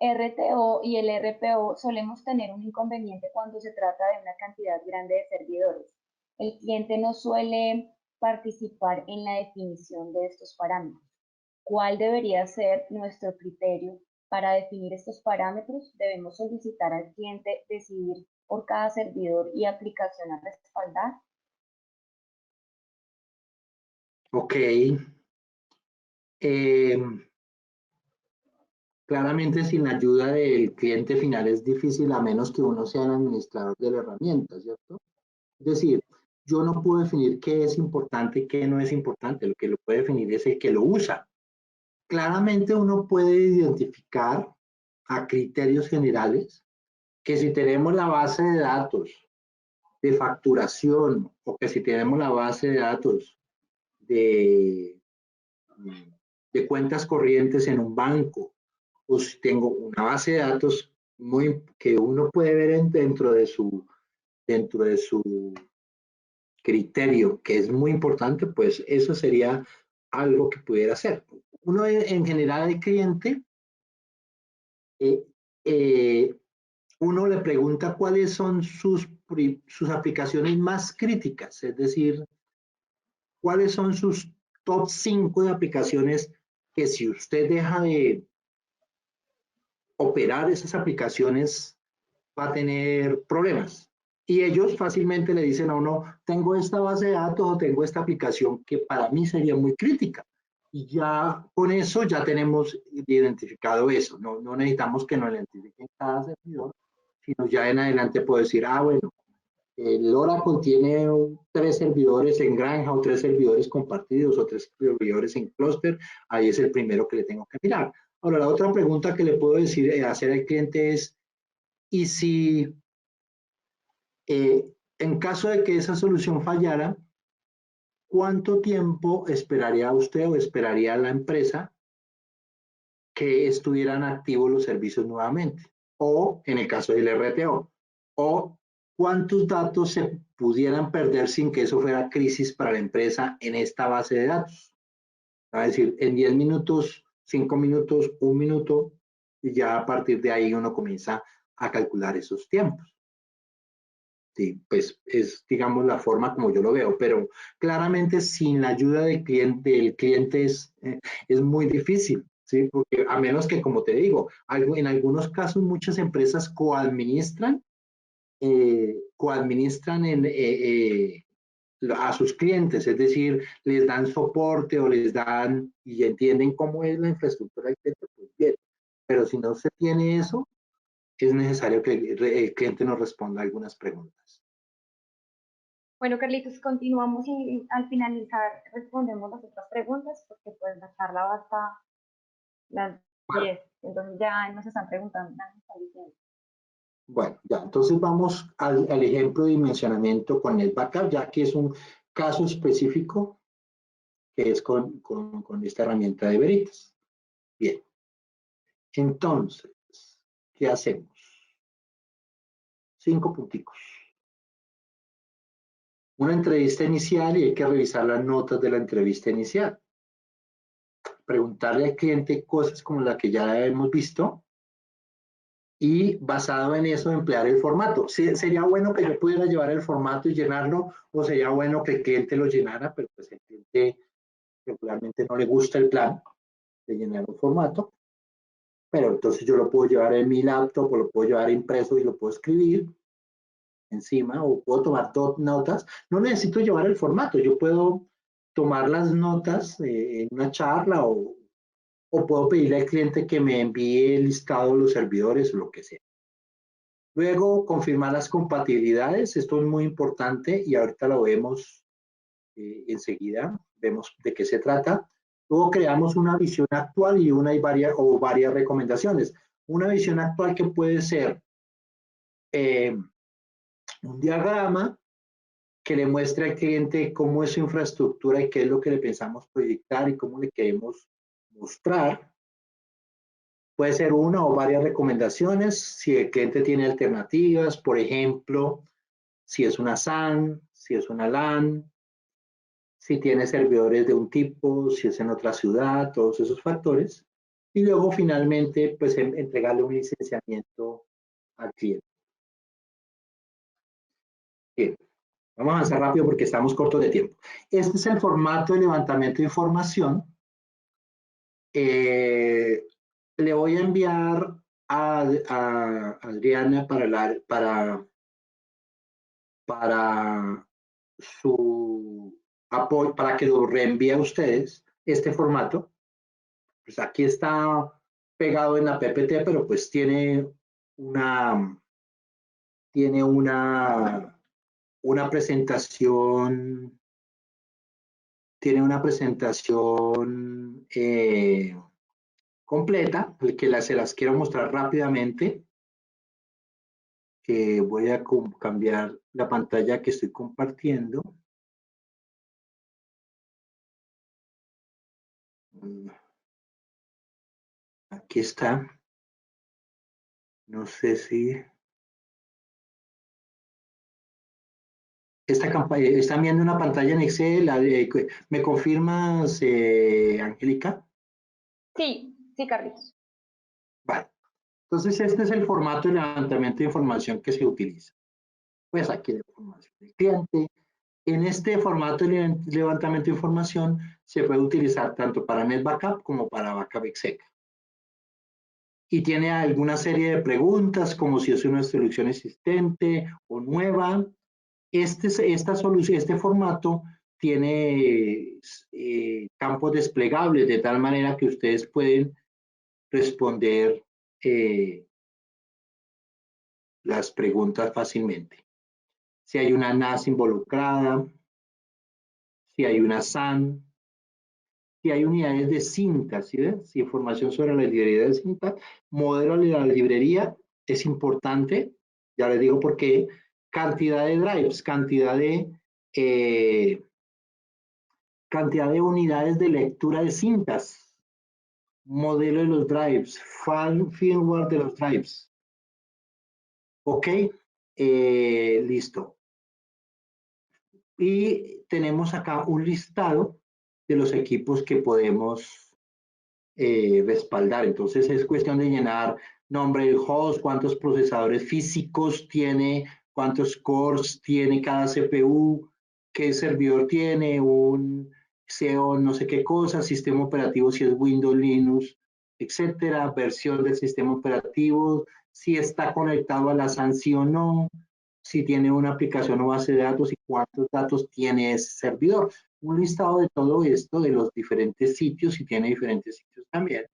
RTO y el RPO, solemos tener un inconveniente cuando se trata de una cantidad grande de servidores. El cliente no suele participar en la definición de estos parámetros. ¿Cuál debería ser nuestro criterio para definir estos parámetros? Debemos solicitar al cliente decidir por cada servidor y aplicación a respaldar. Ok. Claramente sin la ayuda del cliente final es difícil a menos que uno sea el administrador de la herramienta, ¿cierto? Es decir, yo no puedo definir qué es importante y qué no es importante, lo que lo puede definir es el que lo usa. Claramente uno puede identificar a criterios generales que si tenemos la base de datos de facturación o que si tenemos la base de datos de, de cuentas corrientes en un banco o si tengo una base de datos que uno puede ver dentro de su criterio, que es muy importante, pues eso sería algo que pudiera hacer. Uno en general el cliente uno le pregunta cuáles son sus aplicaciones más críticas, es decir, cuáles son sus top 5 de aplicaciones que si usted deja de operar esas aplicaciones va a tener problemas. Y ellos fácilmente le dicen a uno, tengo esta base de datos o tengo esta aplicación que para mí sería muy crítica. Y ya con eso ya tenemos identificado eso. No, no necesitamos que nos identifiquen cada servidor, sino ya en adelante puedo decir, ah, bueno, el Oracle tiene 3 servidores en granja o 3 servidores compartidos o 3 servidores en clúster. Ahí es el primero que le tengo que mirar. Ahora, la otra pregunta que le puedo decir, hacer al cliente es, ¿y si en caso de que esa solución fallara, cuánto tiempo esperaría usted o esperaría la empresa que estuvieran activos los servicios nuevamente? O en el caso del RTO, o cuántos datos se pudieran perder sin que eso fuera crisis para la empresa en esta base de datos. Es decir, en 10 minutos, 5 minutos, 1 minuto, y ya a partir de ahí uno comienza a calcular esos tiempos. Sí, pues es, digamos, la forma como yo lo veo, pero claramente sin la ayuda del cliente es muy difícil, ¿sí? Porque a menos que, como te digo, en algunos casos muchas empresas coadministran a sus clientes, es decir, les dan soporte o les dan y entienden cómo es la infraestructura del cliente, pues bien, pero si no se tiene eso, es necesario que el cliente nos responda algunas preguntas. Bueno, Carlitos, continuamos y al finalizar respondemos las otras preguntas porque pues la charla va hasta las 10, entonces ya nos están preguntando, ya nos están diciendo. Bueno, ya, entonces vamos al ejemplo de dimensionamiento con el backup, ya que es un caso específico que es con esta herramienta de Veritas. Bien, entonces, ¿qué hacemos? 5 punticos. Una entrevista inicial y hay que revisar las notas de la entrevista inicial. Preguntarle al cliente cosas como la que ya hemos visto y basado en eso emplear el formato. Sí, sería bueno que yo pudiera llevar el formato y llenarlo o sería bueno que el cliente lo llenara, pero pues el cliente regularmente no le gusta el plan de llenar un formato, pero entonces yo lo puedo llevar en mi laptop o lo puedo llevar impreso y lo puedo escribir encima o puedo tomar notas. No necesito llevar el formato, yo puedo tomar las notas en una charla o puedo pedirle al cliente que me envíe el listado de los servidores o lo que sea. Luego, confirmar las compatibilidades. Esto es muy importante y ahorita lo vemos enseguida. Vemos de qué se trata. Luego creamos una visión actual y varias recomendaciones. Una visión actual que puede ser un diagrama que le muestre al cliente cómo es su infraestructura y qué es lo que le pensamos proyectar y cómo le queremos mostrar. Puede ser una o varias recomendaciones. Si el cliente tiene alternativas, por ejemplo, si es una SAN, si es una LAN, si tiene servidores de un tipo, si es en otra ciudad, todos esos factores. Y luego finalmente, pues entregarle un licenciamiento al cliente. Bien, vamos a avanzar rápido porque estamos cortos de tiempo. Este es el formato de levantamiento de información. Le voy a enviar a Adriana para su apoyo, para que lo reenvíe a ustedes este formato. Pues aquí está pegado en la PPT, pero pues tiene una presentación, completa, que se las quiero mostrar rápidamente. Voy a cambiar la pantalla que estoy compartiendo. Aquí está. No sé si... ¿Están viendo una pantalla en Excel? ¿Me confirmas, Angélica? Sí, sí, Carlitos. Vale. Entonces, este es el formato de levantamiento de información que se utiliza. Pues aquí la información del cliente. En este formato de levantamiento de información se puede utilizar tanto para NetBackup como para Backup Exec. Y tiene alguna serie de preguntas como si es una solución existente o nueva. Este formato tiene campos desplegables de tal manera que ustedes pueden responder las preguntas fácilmente. Si hay una NAS involucrada, si hay una SAN, si hay unidades de cinta, ¿sí ves? Si información sobre la librería de cinta, modelo de la librería es importante, ya les digo por qué, cantidad de drives, cantidad de unidades de lectura de cintas, modelo de los drives, firmware de los drives. Ok, listo. Y tenemos acá un listado de los equipos que podemos respaldar. Entonces es cuestión de llenar nombre del host, cuántos procesadores físicos tiene, cuántos cores tiene cada CPU, qué servidor tiene, un CEO no sé qué cosa, sistema operativo si es Windows, Linux, etcétera, versión del sistema operativo, si está conectado a la SAN sí o no, si tiene una aplicación o base de datos y cuántos datos tiene ese servidor. Un listado de todo esto, de los diferentes sitios, y tiene diferentes sitios también.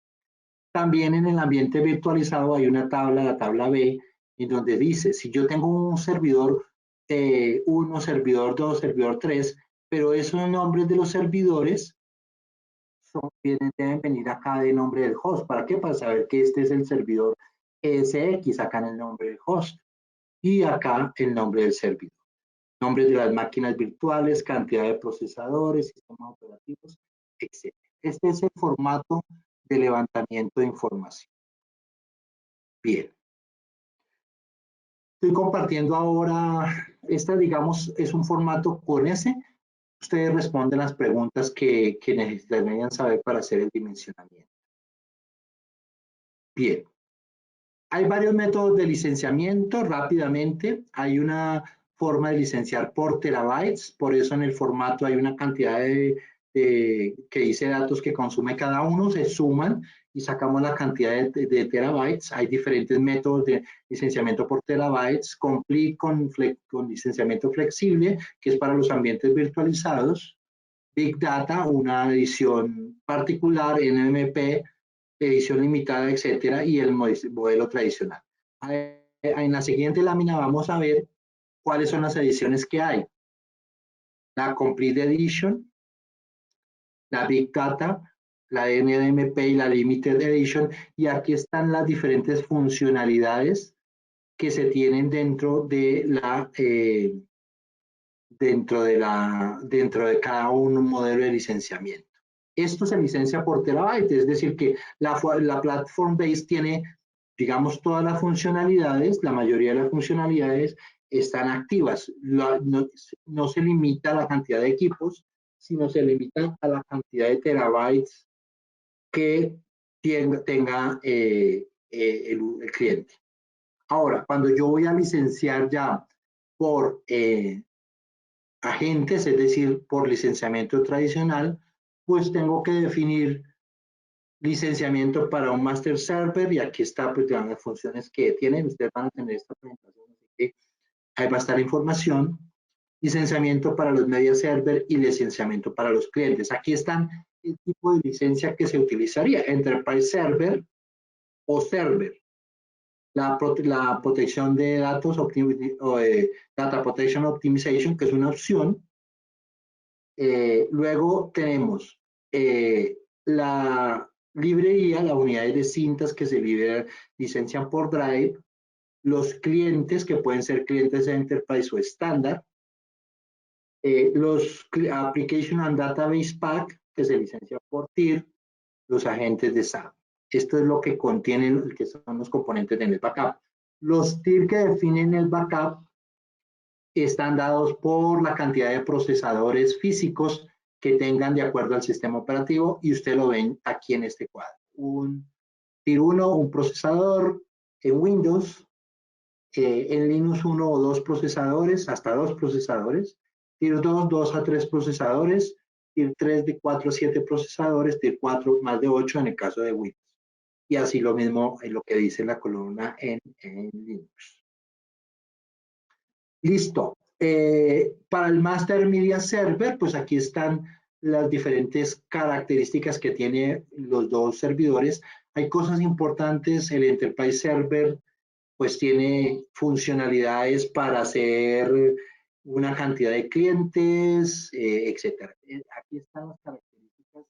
También en el ambiente virtualizado hay una tabla, la tabla B, en donde dice, si yo tengo un servidor 1, servidor 2, servidor 3, pero esos nombres de los servidores deben venir acá de nombre del host. ¿Para qué? Para saber que este es el servidor ESX, acá en el nombre del host. Y acá el nombre del servidor. Nombres de las máquinas virtuales, cantidad de procesadores, sistemas operativos, etc. Este es el formato de levantamiento de información. Bien. Estoy compartiendo ahora, digamos, es un formato con ese. Ustedes responden las preguntas que necesitarían saber para hacer el dimensionamiento. Bien. Hay varios métodos de licenciamiento, rápidamente. Hay una forma de licenciar por terabytes, por eso en el formato hay una cantidad que dice datos que consume cada uno, se suman y sacamos la cantidad de terabytes. Hay diferentes métodos de licenciamiento por terabytes, complete con licenciamiento flexible, que es para los ambientes virtualizados, Big Data, una edición particular, NMP, edición limitada, etcétera, y el modelo tradicional. En la siguiente lámina vamos a ver cuáles son las ediciones que hay. La Complete Edition, la Big Data, la NMP y la Limited Edition, y aquí están las diferentes funcionalidades que se tienen dentro de cada un modelo de licenciamiento. Esto se licencia por terabyte, es decir, que la Platform Base tiene, digamos, todas las funcionalidades, la mayoría de las funcionalidades están activas. No se limita a la cantidad de equipos, sino se limita a la cantidad de terabytes que tenga el cliente. Ahora, cuando yo voy a licenciar ya por agentes, es decir, por licenciamiento tradicional, pues tengo que definir licenciamiento para un master server, y aquí está pues las funciones que tienen. Ustedes van a tener esta presentación, así que ahí va a estar la información. Licenciamiento para los media server y licenciamiento para los clientes. Aquí están el tipo de licencia que se utilizaría: Enterprise Server o Server. La protección de datos, Data Protection Optimization, que es una opción. Luego tenemos la librería, las unidades de cintas que se licencian por Drive, los clientes que pueden ser clientes de Enterprise o estándar, los Application and Database Pack que se licencia por TIR, los agentes de SAP. Esto es lo que contienen, que son los componentes de NetBackup. Los TIR que definen el backup están dados por la cantidad de procesadores físicos que tengan de acuerdo al sistema operativo, y ustedes lo ven aquí en este cuadro. Un TIR 1, un procesador, En Windows, en Linux 1 o 2 procesadores, hasta 2 procesadores, Tier 2, 2 a 3 procesadores, Tier 3 de 4 a 7 procesadores, Tier 4 más de 8 en el caso de Windows. Y así lo mismo en lo que dice la columna en Linux. Listo. Para el Master Media Server, pues aquí están las diferentes características que tiene los dos servidores. Hay cosas importantes. El Enterprise Server pues tiene funcionalidades para hacer una cantidad de clientes, etcétera. Aquí están las características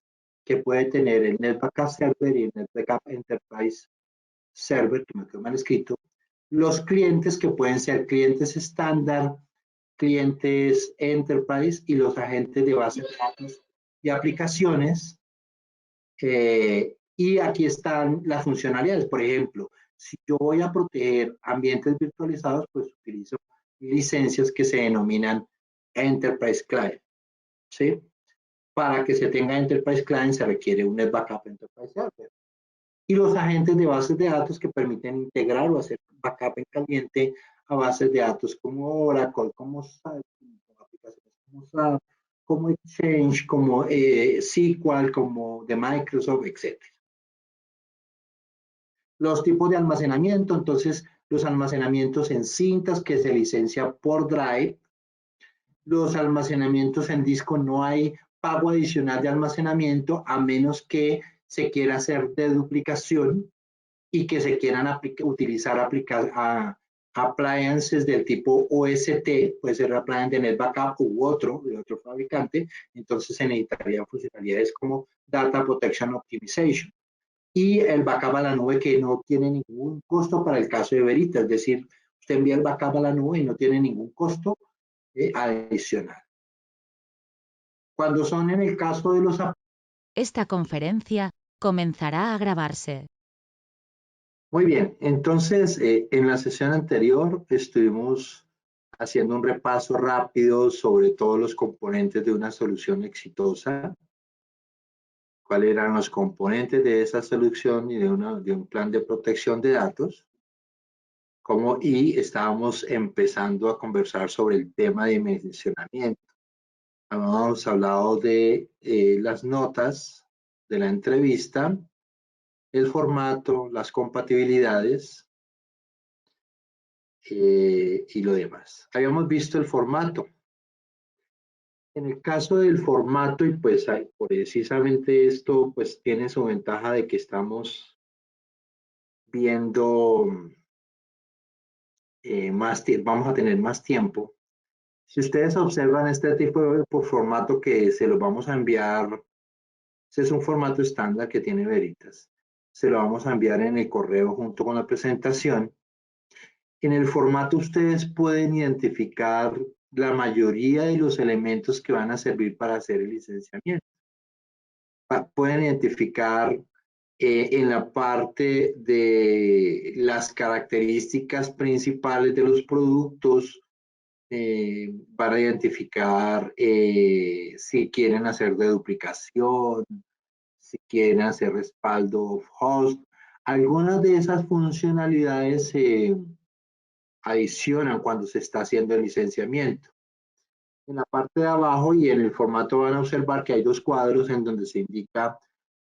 que puede tener el NetBackup Server y el NetBackup Enterprise Server, que me quedó mal escrito. Los clientes que pueden ser clientes estándar, clientes Enterprise y los agentes de base de datos y aplicaciones. Y aquí están las funcionalidades. Por ejemplo, si yo voy a proteger ambientes virtualizados, pues utilizo licencias que se denominan Enterprise Client. ¿Sí? Para que se tenga Enterprise Client se requiere un NetBackup Enterprise Server. Y los agentes de bases de datos que permiten integrar o hacer backup en caliente a bases de datos como Oracle, como SAP, como aplicaciones como SAP, como Exchange, como SQL, como de Microsoft, etc. Los tipos de almacenamiento, entonces los almacenamientos en cintas que se licencia por Drive. Los almacenamientos en disco no hay pago adicional de almacenamiento a menos que se quiera hacer deduplicación y que se quieran utilizar appliances del tipo OST, puede ser appliance de NetBackup u otro, de otro fabricante, entonces se necesitarían funcionalidades como Data Protection Optimization. Y el backup a la nube que no tiene ningún costo para el caso de Veritas, es decir, usted envía el backup a la nube y no tiene ningún costo adicional. Cuando son en el caso de los... Esta conferencia comenzará a grabarse. Muy bien, entonces en la sesión anterior estuvimos haciendo un repaso rápido sobre todos los componentes de una solución exitosa, cuáles eran los componentes de esa solución y de un plan de protección de datos, y estábamos empezando a conversar sobre el tema de dimensionamiento. Habíamos hablado de las notas de la entrevista, el formato, las compatibilidades y lo demás. Habíamos visto el formato. En el caso del formato, y pues precisamente esto pues tiene su ventaja de que estamos viendo vamos a tener más tiempo. Si ustedes observan este tipo de formato que se lo vamos a enviar, ese es un formato estándar que tiene Veritas. Se lo vamos a enviar en el correo junto con la presentación. En el formato ustedes pueden identificar la mayoría de los elementos que van a servir para hacer el licenciamiento. Pueden identificar en la parte de las características principales de los productos, van a identificar si quieren hacer deduplicación, si quieren hacer respaldo host. Algunas de esas funcionalidades se adicionan cuando se está haciendo el licenciamiento. En la parte de abajo y en el formato van a observar que hay dos cuadros en donde se indica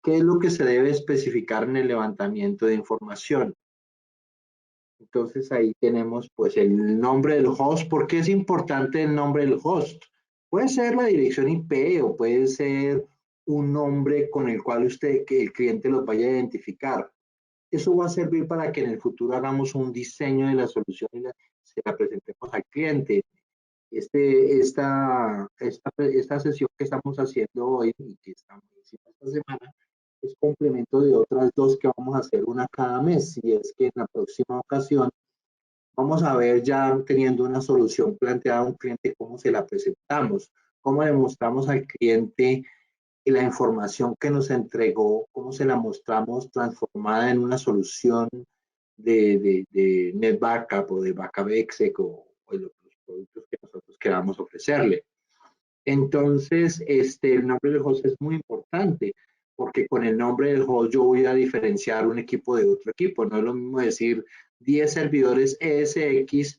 qué es lo que se debe especificar en el levantamiento de información. Entonces ahí tenemos pues el nombre del host. ¿Por qué es importante el nombre del host? Puede ser la dirección IP o puede ser un nombre con el cual que el cliente los vaya a identificar. Eso va a servir para que en el futuro hagamos un diseño de la solución y se la presentemos al cliente. Esta sesión que estamos haciendo hoy y que estamos haciendo esta semana es complemento de otras dos que vamos a hacer una cada mes. Y es que en la próxima ocasión vamos a ver ya teniendo una solución planteada a un cliente cómo se la presentamos, cómo le mostramos al cliente la información que nos entregó, cómo se la mostramos transformada en una solución de NetBackup o de BackupExec o los productos que nosotros queramos ofrecerle. Entonces, el nombre del host es muy importante porque con el nombre del host yo voy a diferenciar un equipo de otro equipo. No es lo mismo decir 10 servidores ESX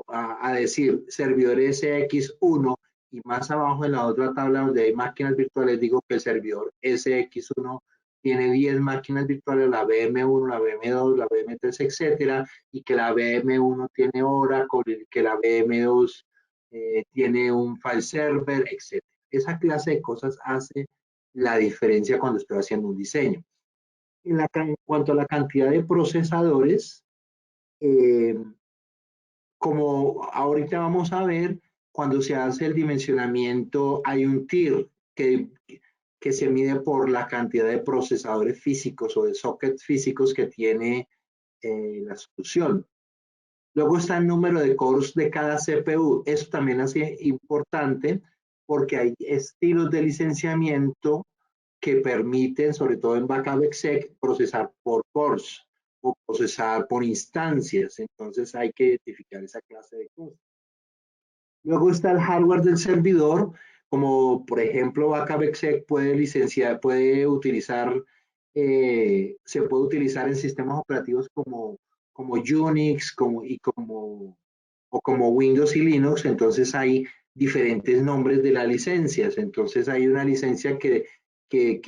a decir servidores ESX1 y más abajo en la otra tabla donde hay máquinas virtuales digo que el servidor ESX1 tiene 10 máquinas virtuales, la VM1, la VM2, la VM3, etcétera, y que la VM1 tiene Oracle, y que la VM2 tiene un file server, etcétera. Esa clase de cosas hace la diferencia cuando estoy haciendo un diseño. En cuanto a la cantidad de procesadores, como ahorita vamos a ver, cuando se hace el dimensionamiento hay un tier que se mide por la cantidad de procesadores físicos o de sockets físicos que tiene la solución. Luego está el número de cores de cada CPU. Eso también es importante porque hay estilos de licenciamiento que permiten, sobre todo en Backup Exec, procesar por cores o procesar por instancias. Entonces hay que identificar esa clase de cosas. Luego está el hardware del servidor, como por ejemplo Backup Exec puede utilizar, se puede utilizar en sistemas operativos como Unix o como Windows y Linux. Entonces hay diferentes nombres de las licencias. Entonces hay una licencia que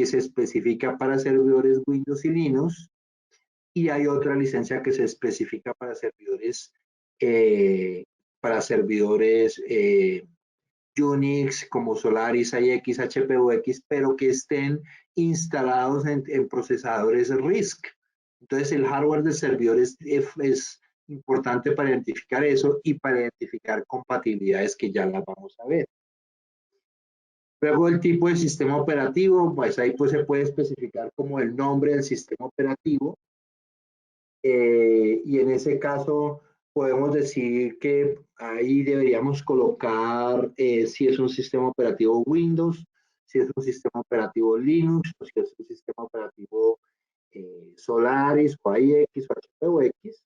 se especifica para servidores Windows y Linux y hay otra licencia que se especifica para servidores Unix como Solaris, IX, HPUX, pero que estén instalados en procesadores RISC. Entonces el hardware del servidor es importante para identificar eso y para identificar compatibilidades que ya las vamos a ver. Luego el tipo de sistema operativo, pues ahí pues se puede especificar como el nombre del sistema operativo y en ese caso podemos decir que ahí deberíamos colocar si es un sistema operativo Windows, si es un sistema operativo Linux, o si es un sistema operativo Solaris o IX o HPUX.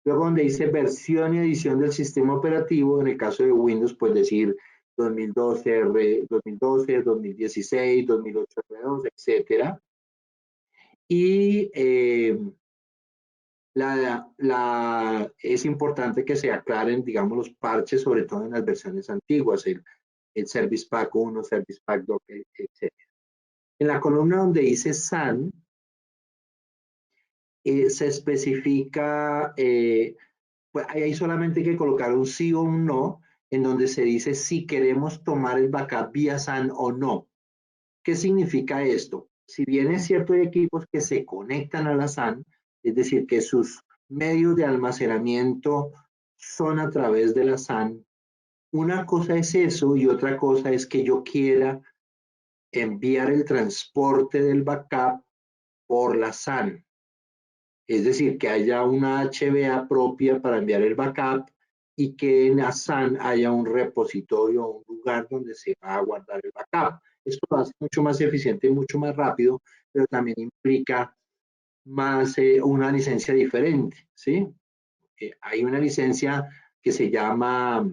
Luego donde dice versión y edición del sistema operativo, en el caso de Windows, pues decir 2012, 2016, 2008 R2, etcétera. Y es importante que se aclaren, digamos, los parches, sobre todo en las versiones antiguas, el Service Pack 1, Service Pack 2, etc. En la columna donde dice SAN, se especifica, pues ahí solamente hay que colocar un sí o un no, en donde se dice si queremos tomar el backup vía SAN o no. ¿Qué significa esto? Si bien es cierto, hay equipos que se conectan a la SAN, es decir, que sus medios de almacenamiento son a través de la SAN, una cosa es eso y otra cosa es que yo quiera enviar el transporte del backup por la SAN. Es decir, que haya una HBA propia para enviar el backup y que en la SAN haya un repositorio o un lugar donde se va a guardar el backup. Esto lo hace mucho más eficiente y mucho más rápido, pero también implica más una licencia diferente, ¿sí? Hay una licencia que se llama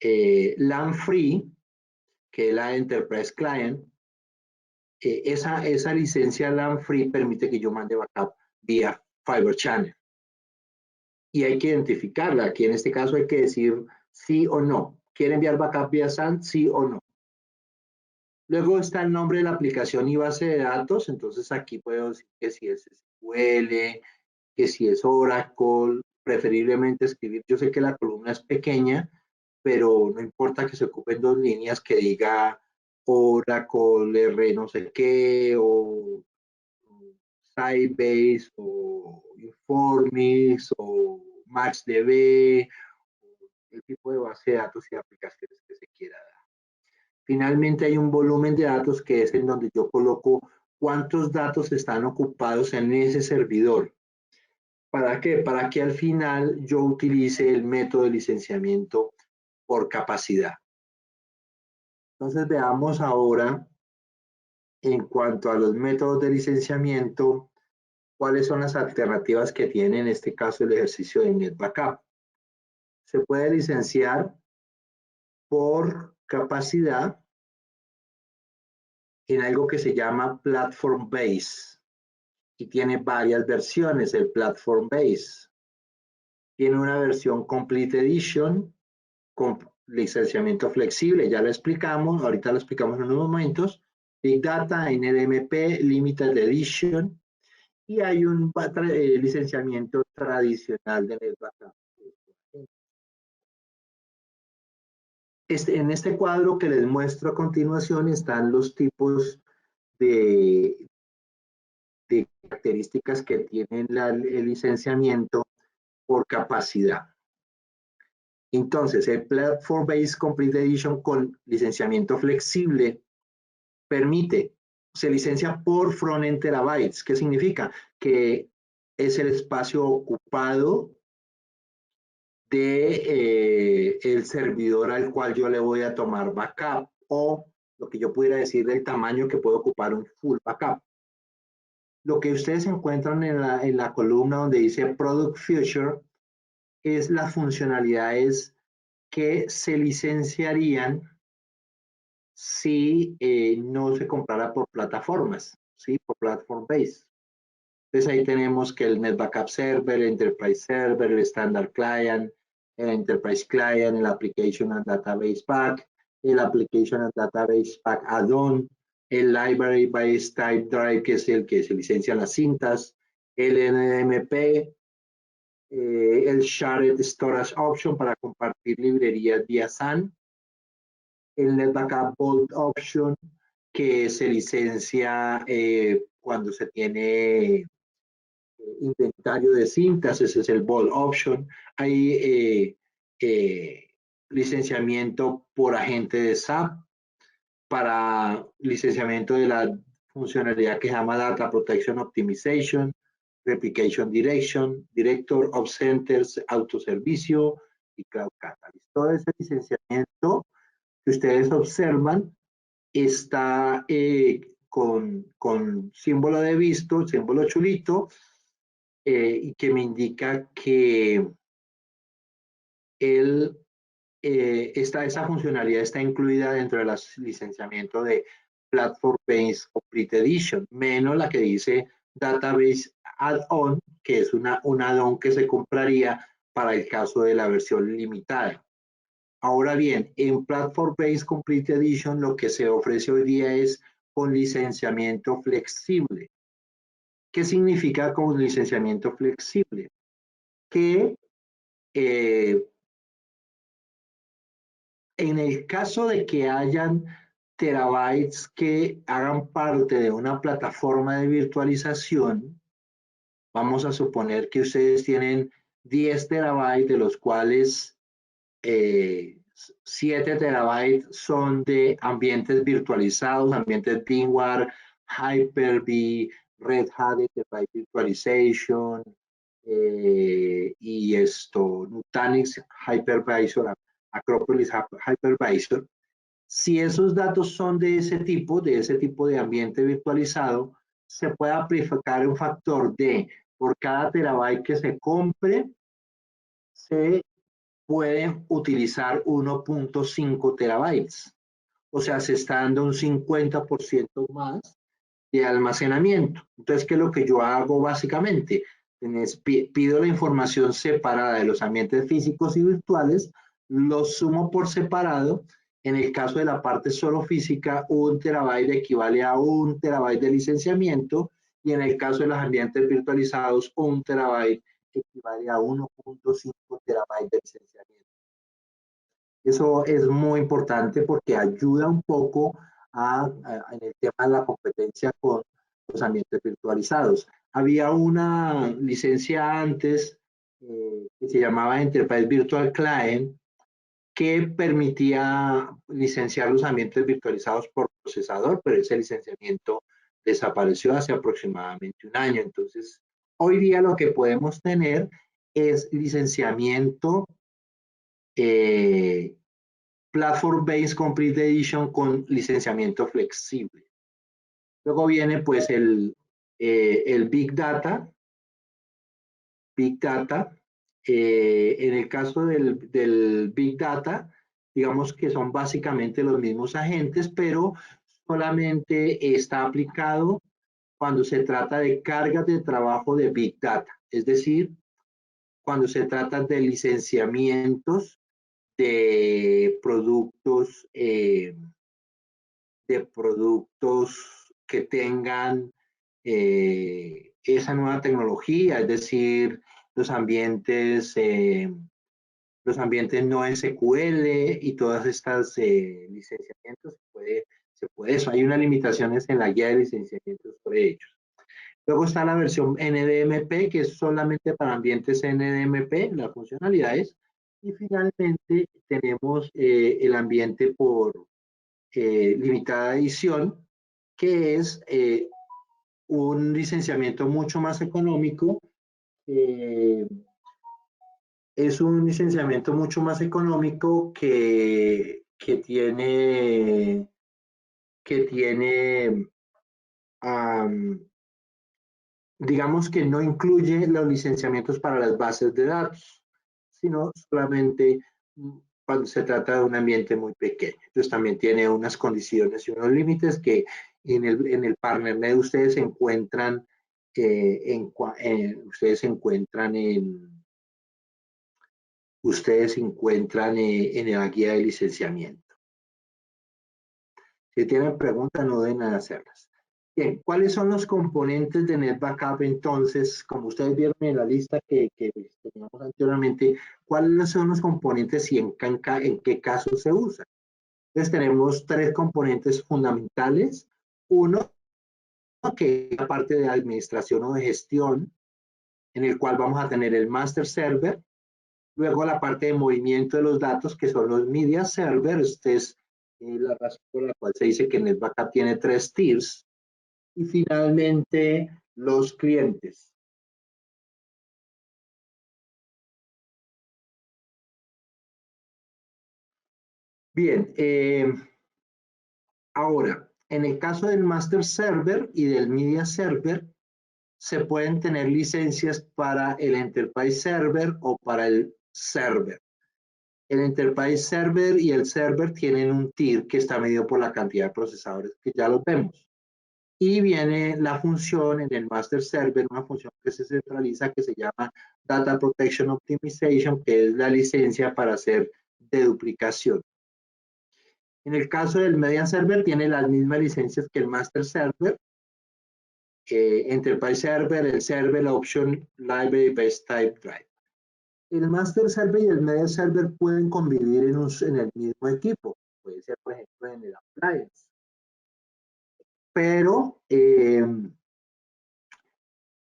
LAN Free, que es la Enterprise Client. Esa licencia LAN Free permite que yo mande backup vía Fiber Channel. Y hay que identificarla. Aquí en este caso hay que decir sí o no. ¿Quiere enviar backup vía SAN? Sí o no. Luego está el nombre de la aplicación y base de datos. Entonces aquí puedo decir que si es SQL, que si es Oracle, preferiblemente escribir. Yo sé que la columna es pequeña, pero no importa que se ocupen 2 líneas que diga Oracle, R no sé qué, o Sybase, o Informix, o MaxDB, el tipo de base de datos y aplicaciones que se quiera dar. Finalmente hay un volumen de datos que es en donde yo coloco cuántos datos están ocupados en ese servidor. ¿Para qué? Para que al final yo utilice el método de licenciamiento por capacidad. Entonces veamos ahora, en cuanto a los métodos de licenciamiento, cuáles son las alternativas que tiene en este caso el ejercicio de NetBackup. Se puede licenciar por capacidad en algo que se llama Platform Base. y tiene varias versiones, el Platform Base. Tiene una versión Complete Edition con licenciamiento flexible, ya lo explicamos, ahorita lo explicamos en unos momentos. Big Data, NDMP, Limited Edition, y hay un licenciamiento tradicional de NetBackup. En este cuadro que les muestro a continuación están los tipos de características que tienen el licenciamiento por capacidad. Entonces, el Platform Based Complete Edition con licenciamiento flexible permite, se licencia por frontend terabytes. ¿Qué significa? Que es el espacio ocupado de el servidor al cual yo le voy a tomar backup, o lo que yo pudiera decir del tamaño que puede ocupar un full backup. Lo que ustedes encuentran en la columna donde dice Product Future es las funcionalidades que se licenciarían si no se comprara por plataformas, ¿sí? Por platform base. Entonces ahí tenemos que el NetBackup Server, el Enterprise Server, el Standard Client, el Enterprise Client, el Application and Database Pack, el Application and Database Pack Add-on, el Library Based Type Drive, que es el que se licencia las cintas, el NDMP, el Shared Storage Option para compartir librerías vía SAN, el NetBackup Vault Option, que se licencia cuando se tiene inventario de cintas, ese es el Vault Option. Hay licenciamiento por agente de SAP para licenciamiento de la funcionalidad que se llama Data Protection Optimization, Replication Director of Centers, Autoservicio y Cloud Catalyst. Todo ese licenciamiento que ustedes observan está con símbolo de visto, símbolo chulito, y que me indica que esa funcionalidad está incluida dentro del licenciamiento de Platform Based Complete Edition, menos la que dice Database Add-on, que es un add-on que se compraría para el caso de la versión limitada. Ahora bien, en Platform Based Complete Edition lo que se ofrece hoy día es con licenciamiento flexible. ¿Qué significa con licenciamiento flexible? Que en el caso de que hayan terabytes que hagan parte de una plataforma de virtualización, vamos a suponer que ustedes tienen 10 terabytes, de los cuales 7 terabytes son de ambientes virtualizados, ambientes VMware, Hyper-V, Red Hat Enterprise Virtualization, y Nutanix Hypervisor, Acropolis Hypervisor. Si esos datos son de ese tipo de ambiente virtualizado, se puede aplicar un factor de por cada terabyte que se compre, se pueden utilizar 1.5 terabytes. O sea, se está dando un 50% más de almacenamiento. Entonces, ¿qué es lo que yo hago básicamente? Pido la información separada de los ambientes físicos y virtuales, los sumo por separado. En el caso de la parte solo física, 1 terabyte equivale a 1 terabyte de licenciamiento, y en el caso de los ambientes virtualizados, 1 terabyte equivale a 1.5 terabytes de licenciamiento. Eso es muy importante porque ayuda un poco en el tema de la competencia con los ambientes virtualizados. Había una licencia antes que se llamaba Enterprise Virtual Client, que permitía licenciar los ambientes virtualizados por procesador, pero ese licenciamiento desapareció hace aproximadamente un año. Entonces, hoy día lo que podemos tener es licenciamiento Platform Based Complete Edition con licenciamiento flexible. Luego viene pues el Big Data. Big Data. En el caso del Big Data, digamos que son básicamente los mismos agentes, pero solamente está aplicado cuando se trata de cargas de trabajo de Big Data, es decir, cuando se trata de licenciamientos de productos que tengan esa nueva tecnología, es decir, los ambientes no SQL y todas estas licenciamientos, hay unas limitaciones en la guía de licenciamientos sobre ellos. Luego está la versión NDMP, que es solamente para ambientes NDMP, las funcionalidades. Y finalmente tenemos el ambiente por limitada edición, que es un licenciamiento mucho más económico. Es un licenciamiento mucho más económico que tiene digamos que no incluye los licenciamientos para las bases de datos, sino solamente cuando se trata de un ambiente muy pequeño. Entonces también tiene unas condiciones y unos límites que en el PartnerNet ustedes encuentran en la guía de licenciamiento. Si tienen preguntas, no deben hacerlas. Bien, ¿cuáles son los componentes de NetBackup entonces? Como ustedes vieron en la lista que teníamos anteriormente, ¿cuáles son los componentes y en qué casos se usan? Entonces tenemos tres componentes fundamentales. Uno, que es la parte de administración o de gestión, en el cual vamos a tener el master server. Luego la parte de movimiento de los datos, que son los media servers. Esta es la razón por la cual se dice que NetBackup tiene 3 tiers. Y finalmente, los clientes. Bien, ahora, en el caso del master server y del media server, se pueden tener licencias para el enterprise server o para el server. El enterprise server y el server tienen un tier que está medido por la cantidad de procesadores que ya los vemos. Y viene la función en el master server, una función que se centraliza que se llama Data Protection Optimization, que es la licencia para hacer deduplicación. En el caso del media server tiene las mismas licencias que el master server, enterprise server, el server option, library, base type, drive. El master server y el media server pueden convivir en el mismo equipo. Puede ser, por ejemplo, en el appliance. Pero en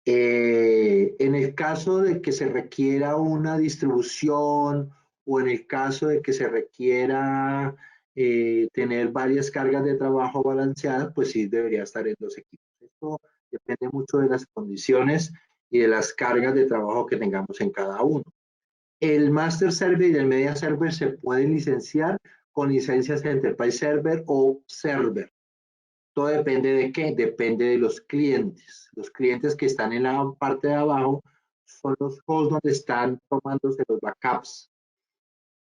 el caso de que se requiera una distribución o en el caso de que se requiera tener varias cargas de trabajo balanceadas, pues sí debería estar en 2 equipos. Esto depende mucho de las condiciones y de las cargas de trabajo que tengamos en cada uno. El master server y el media server se pueden licenciar con licencias de enterprise server o server. Todo depende de qué, depende de los clientes. Los clientes que están en la parte de abajo son los hosts donde están tomándose los backups.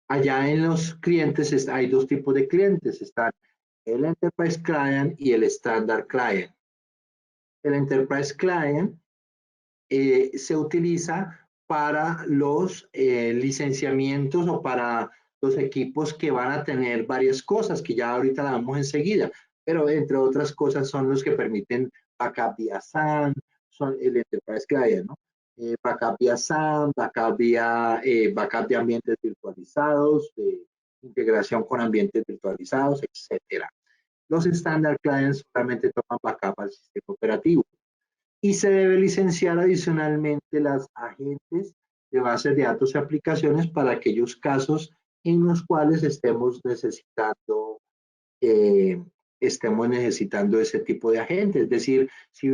Allá en los clientes hay 2 tipos de clientes, están el Enterprise Client y el Standard Client. El Enterprise Client se utiliza para los licenciamientos o para los equipos que van a tener varias cosas, que ya ahorita la vamos enseguida, pero entre otras cosas son los que permiten backup vía SAN, son el Enterprise Client, ¿no? Backup vía SAN, backup de ambientes virtualizados, de integración con ambientes virtualizados, etcétera. Los Standard Clients solamente toman backup al sistema operativo. Y se debe licenciar adicionalmente las agentes de bases de datos y aplicaciones para aquellos casos en los cuales estemos necesitando ese tipo de agentes. Es decir, si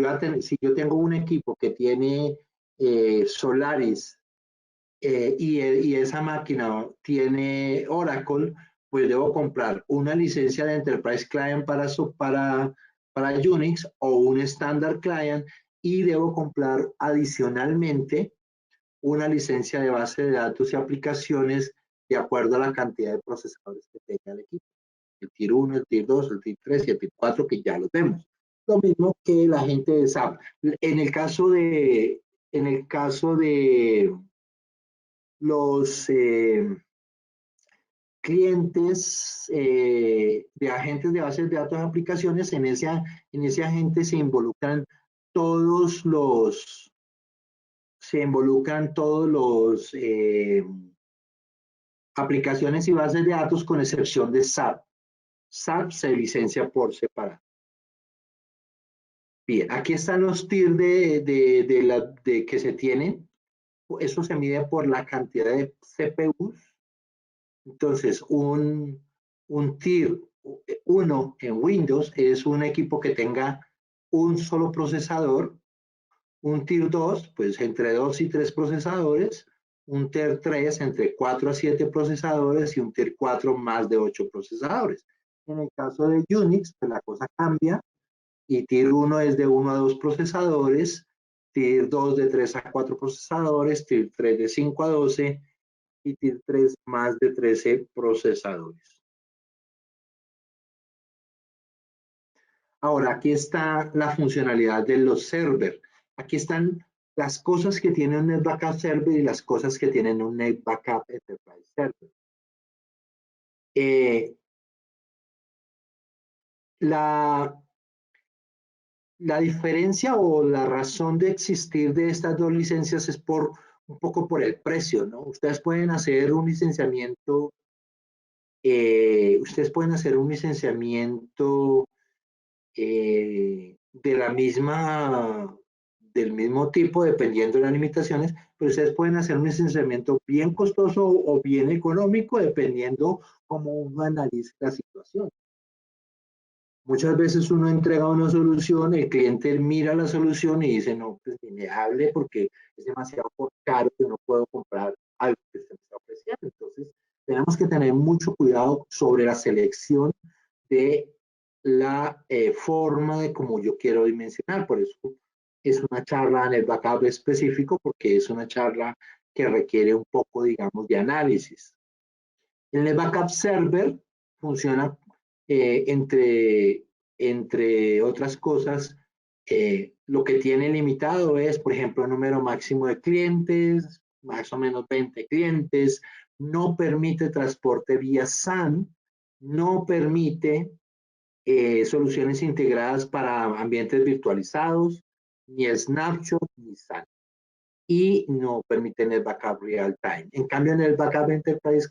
yo tengo un equipo que tiene Solaris y esa máquina tiene Oracle, pues debo comprar una licencia de Enterprise Client para Unix o un Standard Client y debo comprar adicionalmente una licencia de base de datos y aplicaciones de acuerdo a la cantidad de procesadores que tenga el equipo. El Tier 1, el Tier 2, el Tier 3 y el Tier 4 que ya los vemos. lo mismo que la gente de SAP. En el caso de los clientes de agentes de bases de datos de aplicaciones, en ese agente se involucran todos los aplicaciones y bases de datos con excepción de SAP. SAP se licencia por separado. Bien, aquí están los TIR que se tienen. Eso se mide por la cantidad de CPUs. Entonces, un TIR 1 en Windows es un equipo que tenga un solo procesador. Un TIR 2, pues entre 2 y 3 procesadores. Un TIR 3 entre 4 a 7 procesadores y un TIR 4 más de 8 procesadores. En el caso de Unix, pues la cosa cambia y TIR 1 es de 1 a 2 procesadores, TIR 2 de 3 a 4 procesadores, TIR 3 de 5 a 12 y TIR 3 más de 13 procesadores. Ahora, aquí está la funcionalidad de los servers. Aquí están las cosas que tiene un NetBackup Server y las cosas que tienen un NetBackup Enterprise Server. La diferencia o la razón de existir de estas dos licencias es un poco por el precio, ¿no? Ustedes pueden hacer un licenciamiento del mismo tipo, dependiendo de las limitaciones, pero ustedes pueden hacer un licenciamiento bien costoso o bien económico, dependiendo cómo uno analice la situación. Muchas veces uno entrega una solución, el cliente mira la solución y dice, no, pues ni me hable porque es demasiado caro, yo no puedo comprar algo que usted me está ofreciendo. Entonces, tenemos que tener mucho cuidado sobre la selección de la forma de cómo yo quiero dimensionar. Por eso es una charla en el backup específico, porque es una charla que requiere un poco, digamos, de análisis. En el backup server funciona entre otras cosas, lo que tiene limitado es, por ejemplo, el número máximo de clientes, más o menos 20 clientes, no permite transporte vía SAN, no permite soluciones integradas para ambientes virtualizados, ni snapshot, ni SAN. Y no permite el backup real time. En cambio, en el backup enterprise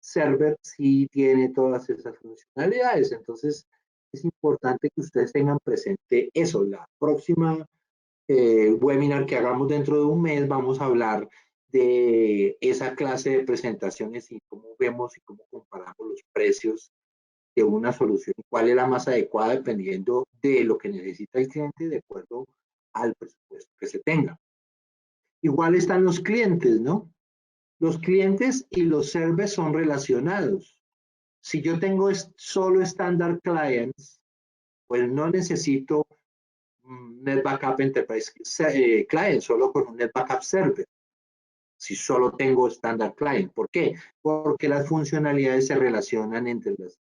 server sí tiene todas esas funcionalidades. Entonces, es importante que ustedes tengan presente eso. La próxima webinar que hagamos dentro de un mes, vamos a hablar de esa clase de presentaciones y cómo vemos y cómo comparamos los precios de una solución y cuál es la más adecuada dependiendo de lo que necesita el cliente de acuerdo al presupuesto que se tenga. Igual están los clientes, ¿no? Los clientes y los servers son relacionados. Si yo tengo solo standard clients, pues no necesito NetBackup Enterprise Client, solo con un NetBackup Server. Si solo tengo standard client. ¿Por qué? Porque las funcionalidades se relacionan entre los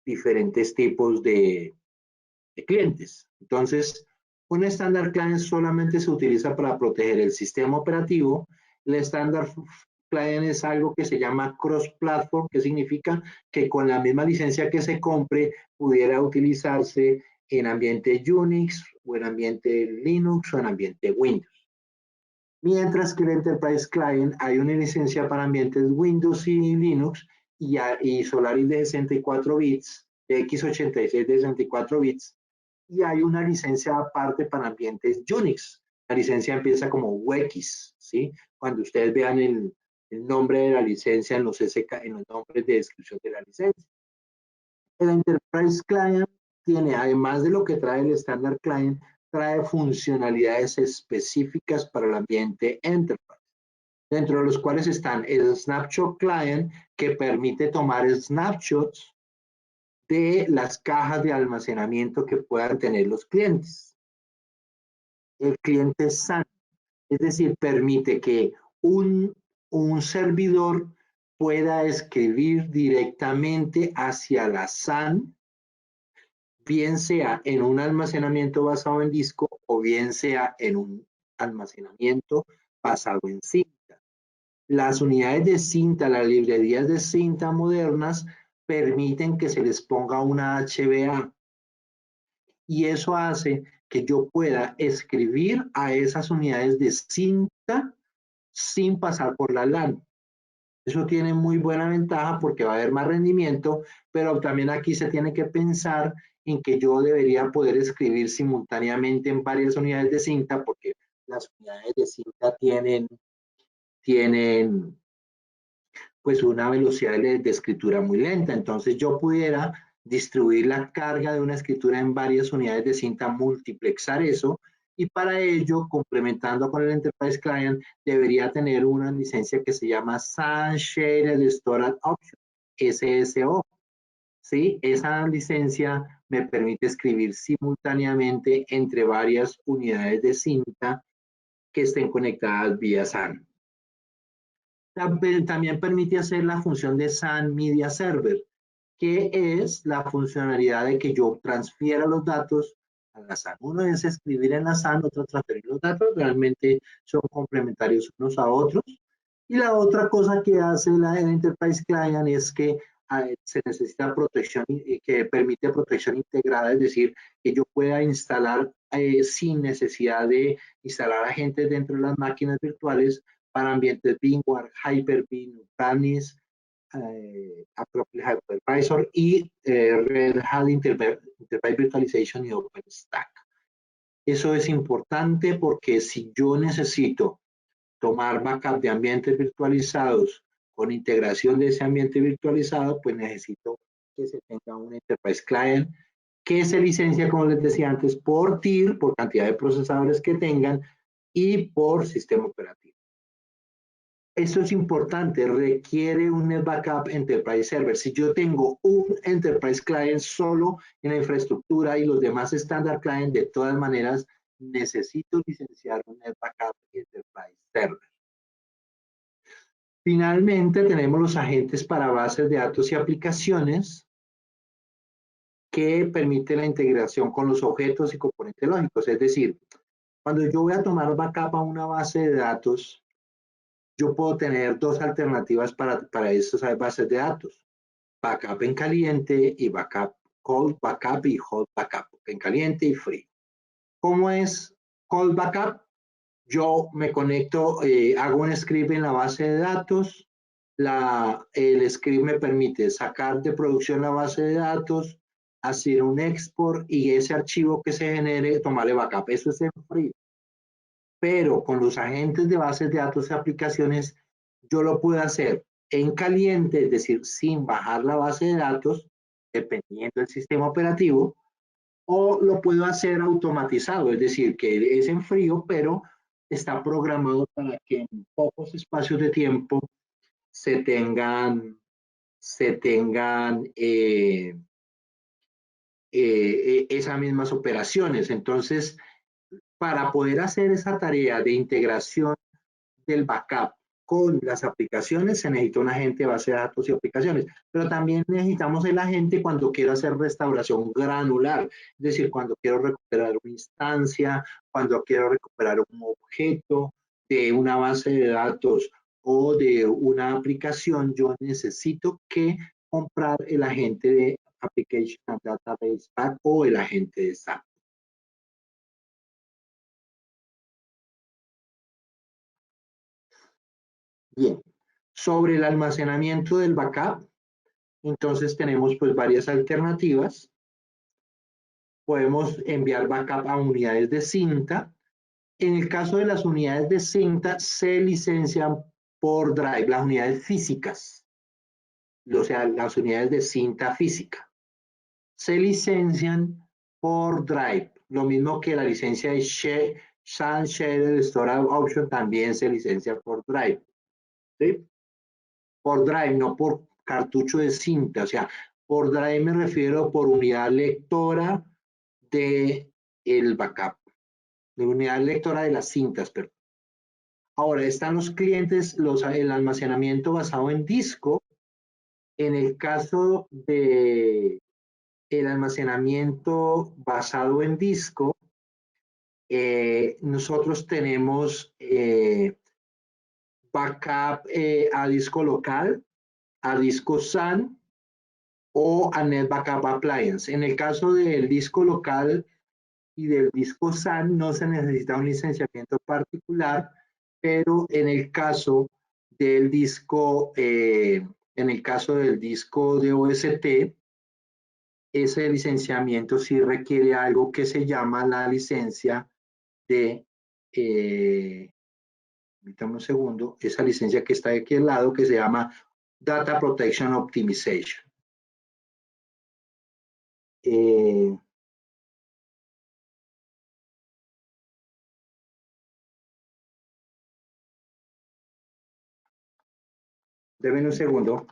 diferentes tipos de clientes. Entonces, un standard client solamente se utiliza para proteger el sistema operativo. El standard client es algo que se llama cross-platform, que significa que con la misma licencia que se compre pudiera utilizarse en ambiente Unix o en ambiente Linux o en ambiente Windows. Mientras que el Enterprise Client hay una licencia para ambientes Windows y Linux y Solaris de 64 bits, x86 de 64 bits, y hay una licencia aparte para ambientes Unix. La licencia empieza como UX, ¿sí? Cuando ustedes vean el nombre de la licencia en los nombres de descripción de la licencia. El Enterprise Client tiene, además de lo que trae el Standard Client, trae funcionalidades específicas para el ambiente Enterprise, dentro de los cuales están el Snapshot Client, que permite tomar snapshots de las cajas de almacenamiento que puedan tener los clientes. El cliente SAN, es decir, permite que un servidor pueda escribir directamente hacia la SAN bien sea en un almacenamiento basado en disco o bien sea en un almacenamiento basado en cinta. Las unidades de cinta, las librerías de cinta modernas permiten que se les ponga una HBA y eso hace que yo pueda escribir a esas unidades de cinta sin pasar por la LAN. Eso tiene muy buena ventaja porque va a haber más rendimiento, pero también aquí se tiene que pensar en que yo debería poder escribir simultáneamente en varias unidades de cinta porque las unidades de cinta tienen pues una velocidad de escritura muy lenta. Entonces yo pudiera distribuir la carga de una escritura en varias unidades de cinta, multiplexar eso, y para ello, complementando con el Enterprise Client, debería tener una licencia que se llama SAN Shared Storage Option, SSO. ¿Sí? Esa licencia me permite escribir simultáneamente entre varias unidades de cinta que estén conectadas vía SAN. También permite hacer la función de SAN Media Server, que es la funcionalidad de que yo transfiera los datos a la SAN. Uno es escribir en la SAN, otro transferir los datos, realmente son complementarios unos a otros. Y la otra cosa que hace el Enterprise Client es que se necesita protección, que permite protección integrada, es decir, que yo pueda instalar sin necesidad de instalar agentes dentro de las máquinas virtuales para ambientes VMware, Hyper-V, Nutanix, Appropriate Hypervisor y Red Hat Enterprise Virtualization y OpenStack. Eso es importante porque si yo necesito tomar backup de ambientes virtualizados con integración de ese ambiente virtualizado, pues necesito que se tenga un Enterprise Client que se licencia, como les decía antes, por TIR, por cantidad de procesadores que tengan y por sistema operativo. Esto es importante, requiere un NetBackup Enterprise Server. Si yo tengo un Enterprise Client solo en la infraestructura y los demás Standard Client, de todas maneras, necesito licenciar un NetBackup Enterprise Server. Finalmente, tenemos los agentes para bases de datos y aplicaciones que permiten la integración con los objetos y componentes lógicos. Es decir, cuando yo voy a tomar backup a una base de datos, yo puedo tener dos alternativas para esas bases de datos. Backup en caliente y backup, cold backup y hot backup, en caliente y frío. ¿Cómo es cold backup? Yo me conecto, hago un script en la base de datos, el script me permite sacar de producción la base de datos, hacer un export y ese archivo que se genere, tomarle backup. Eso es en frío. Pero con los agentes de bases de datos y aplicaciones, yo lo puedo hacer en caliente, es decir, sin bajar la base de datos, dependiendo del sistema operativo, o lo puedo hacer automatizado, es decir, que es en frío, pero está programado para que en pocos espacios de tiempo se tengan esas mismas operaciones. Entonces, para poder hacer esa tarea de integración del backup con las aplicaciones, se necesita un agente de base de datos y aplicaciones, pero también necesitamos el agente cuando quiero hacer restauración granular, es decir, cuando quiero recuperar una instancia, cuando quiero recuperar un objeto de una base de datos o de una aplicación, yo necesito que comprar el agente de Application and Database Pack o el agente de SAP. Bien, sobre el almacenamiento del backup, entonces tenemos pues varias alternativas. Podemos enviar backup a unidades de cinta. En el caso de las unidades de cinta, se licencian por drive, las unidades físicas, o sea, las unidades de cinta física. Se licencian por drive, lo mismo que la licencia de SAN Shared Storage Option también se licencia por drive. ¿Sí? Por drive, no por cartucho de cinta, o sea, por drive me refiero por unidad lectora de el backup, de unidad lectora de las cintas, perdón. Ahora están los clientes, el almacenamiento basado en disco. En el caso de el almacenamiento basado en disco, nosotros tenemos backup a disco local, a disco SAN o a Net Backup Appliance. En el caso del disco local y del disco SAN no se necesita un licenciamiento particular, pero en el caso del disco, de OST, ese licenciamiento sí requiere algo que se llama la licencia de, permítame un segundo, esa licencia que está aquí al lado que se llama Data Protection Optimization. Deme un segundo.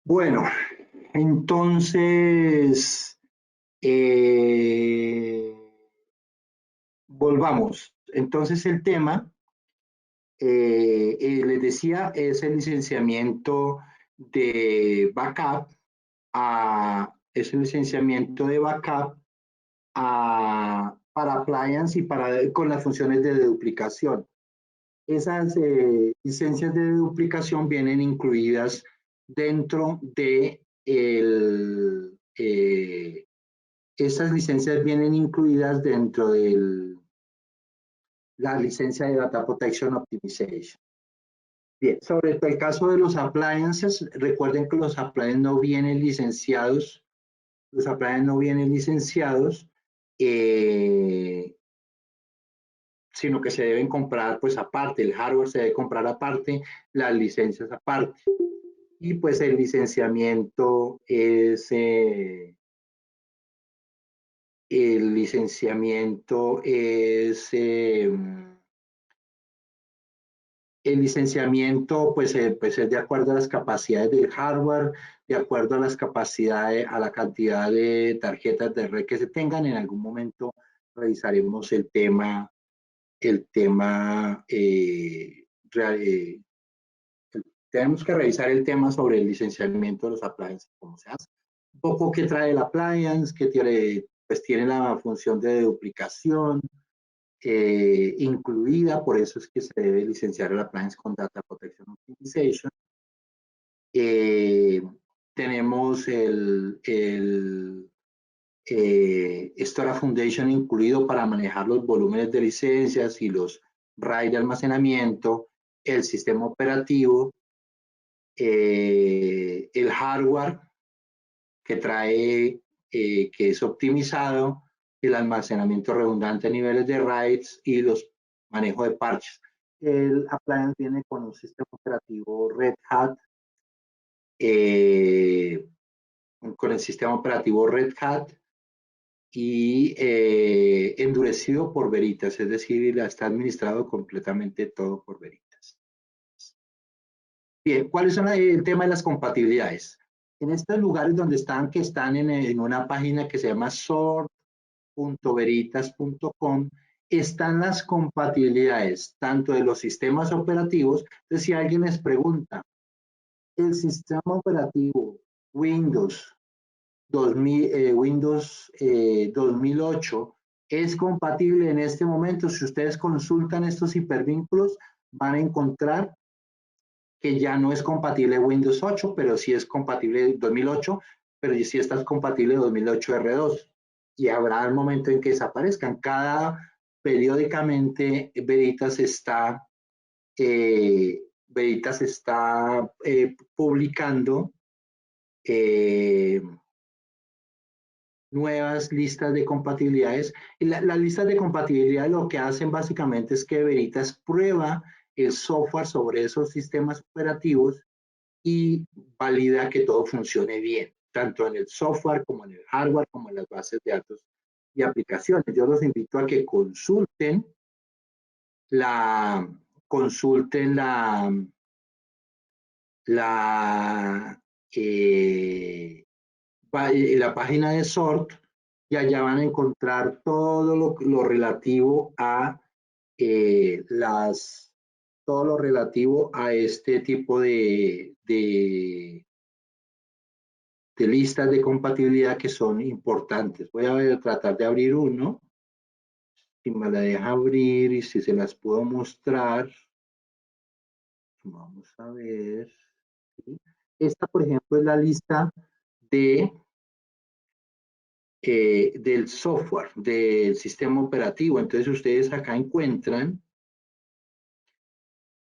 Bueno, entonces, volvamos. Entonces el tema, les decía, es el licenciamiento de backup para appliance y con las funciones de deduplicación. Esas licencias de duplicación vienen incluidas dentro de esas licencias vienen incluidas dentro de la licencia de Data Protection Optimization. Bien, sobre el caso de los appliances, recuerden que los appliances no vienen licenciados, sino que se deben comprar pues aparte, el hardware se debe comprar aparte, las licencias aparte. Y pues el licenciamiento es pues es de acuerdo a las capacidades del hardware, de acuerdo a las capacidades, a la cantidad de tarjetas de red que se tengan. En algún momento revisaremos tenemos que revisar el tema sobre el licenciamiento de los appliances, cómo se hace. Un poco qué trae el appliance, que tiene, pues tiene la función de duplicación incluida, por eso es que se debe licenciar el appliance con Data Protection Optimization. Tenemos el Storage Foundation incluido para manejar los volúmenes de licencias y los RAID de almacenamiento, el sistema operativo, el hardware que trae, que es optimizado, el almacenamiento redundante a niveles de RAIDs y los manejos de parches. El appliance viene con un sistema operativo Red Hat, con el sistema operativo Red Hat y endurecido por Veritas, es decir, está administrado completamente todo por Veritas. Bien, ¿cuáles son el tema de las compatibilidades? En estos lugares donde están, que están en una página que se llama sort.veritas.com, están las compatibilidades tanto de los sistemas operativos. Entonces, si alguien les pregunta, el sistema operativo Windows 2008 es compatible en este momento. Si ustedes consultan estos hipervínculos, van a encontrar que ya no es compatible Windows 8, pero sí es compatible 2008, pero sí está compatible 2008 R2. Y habrá el momento en que desaparezcan. Periódicamente Veritas está publicando nuevas listas de compatibilidades. Y las listas de compatibilidad lo que hacen básicamente es que Veritas prueba el software sobre esos sistemas operativos y valida que todo funcione bien. tanto en el software como en el hardware, como en las bases de datos y aplicaciones. Yo los invito a que consulten la página de SORT, y allá van a encontrar todo lo relativo a todo lo relativo a este tipo de listas de compatibilidad que son importantes. Voy a tratar de abrir uno. Si me la deja abrir y si se las puedo mostrar. Vamos a ver. Esta, por ejemplo, es la lista del software, del sistema operativo. Entonces, ustedes acá encuentran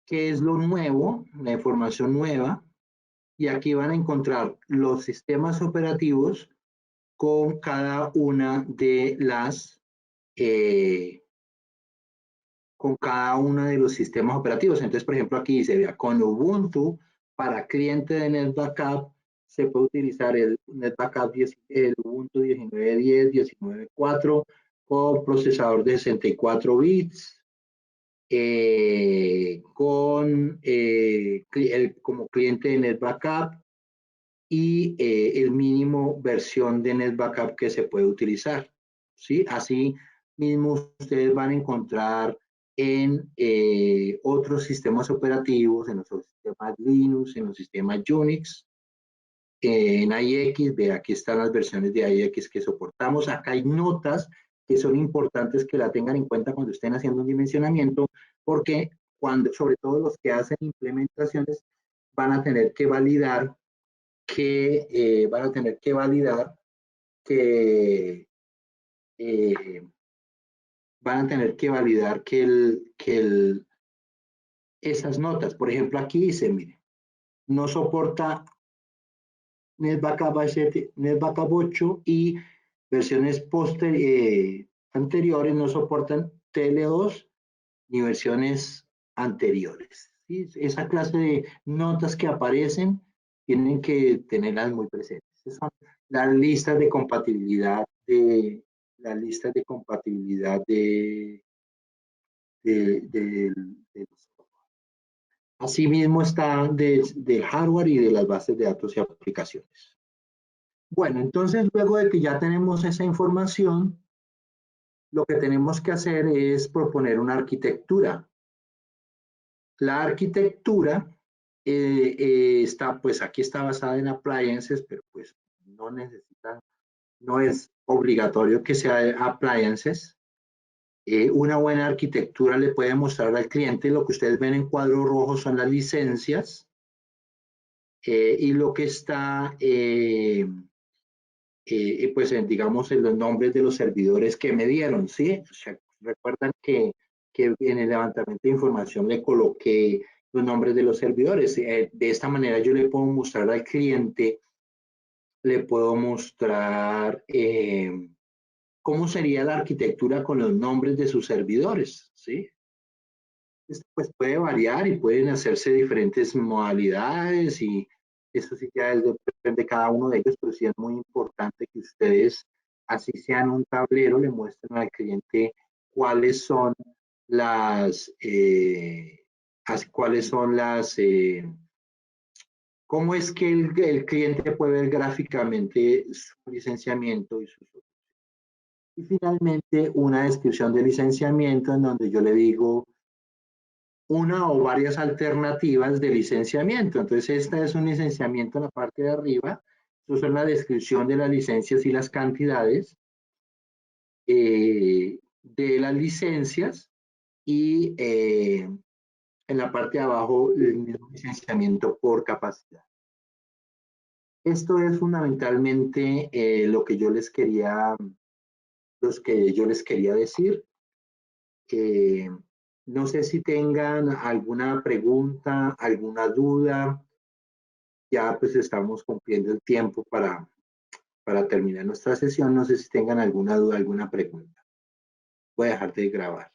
qué es lo nuevo, la información nueva, y aquí van a encontrar los sistemas operativos con cada una de las los sistemas operativos. Entonces, por ejemplo, aquí dice, vea, con Ubuntu, para cliente de NetBackup, se puede utilizar el NetBackup el Ubuntu 19.10, 19.4, con procesador de 64 bits, como cliente de NetBackup, y el mínimo versión de NetBackup que se puede utilizar, ¿sí? Así mismo ustedes van a encontrar en otros sistemas operativos, en los sistemas Linux, en los sistemas Unix, en IX, ve, aquí están las versiones de IX que soportamos. Acá hay notas que son importantes que la tengan en cuenta cuando estén haciendo un dimensionamiento, porque sobre todo los que hacen implementaciones, van a tener que validar que esas notas, por ejemplo, aquí dice, mire, no soporta NetBackup 8 y versiones anteriores no soportan TL2 ni versiones anteriores. ¿Sí? Esa clase de notas que aparecen tienen que tenerlas muy presentes. Esas son las listas de compatibilidad de Asimismo está del hardware y de las bases de datos y aplicaciones. Bueno, entonces luego de que ya tenemos esa información, lo que tenemos que hacer es proponer una arquitectura. La arquitectura está, pues aquí está basada en appliances, pero pues no es obligatorio que sea appliances. Una buena arquitectura le puede mostrar al cliente lo que ustedes ven en cuadro rojo son las licencias y lo que está, pues digamos, en los nombres de los servidores que me dieron, ¿sí? O sea, recuerdan que en el levantamiento de información le coloqué los nombres de los servidores. De esta manera yo le puedo mostrar al cliente, le puedo mostrar cómo sería la arquitectura con los nombres de sus servidores, ¿sí? Esto pues puede variar y pueden hacerse diferentes modalidades y eso sí ya depende de cada uno de ellos, pero sí es muy importante que ustedes, así sean un tablero, le muestren al cliente cuáles son cómo es que el cliente puede ver gráficamente su licenciamiento y sus. Y finalmente, una descripción de licenciamiento en donde yo le digo una o varias alternativas de licenciamiento. Entonces, esta es un licenciamiento en la parte de arriba. Esto es la descripción de las licencias y las cantidades de las licencias y en la parte de abajo el mismo licenciamiento por capacidad. Esto es fundamentalmente lo que yo les quería decir. No sé si tengan alguna pregunta, alguna duda. Ya pues estamos cumpliendo el tiempo para terminar nuestra sesión. No sé si tengan alguna duda, alguna pregunta. Voy a dejar de grabar.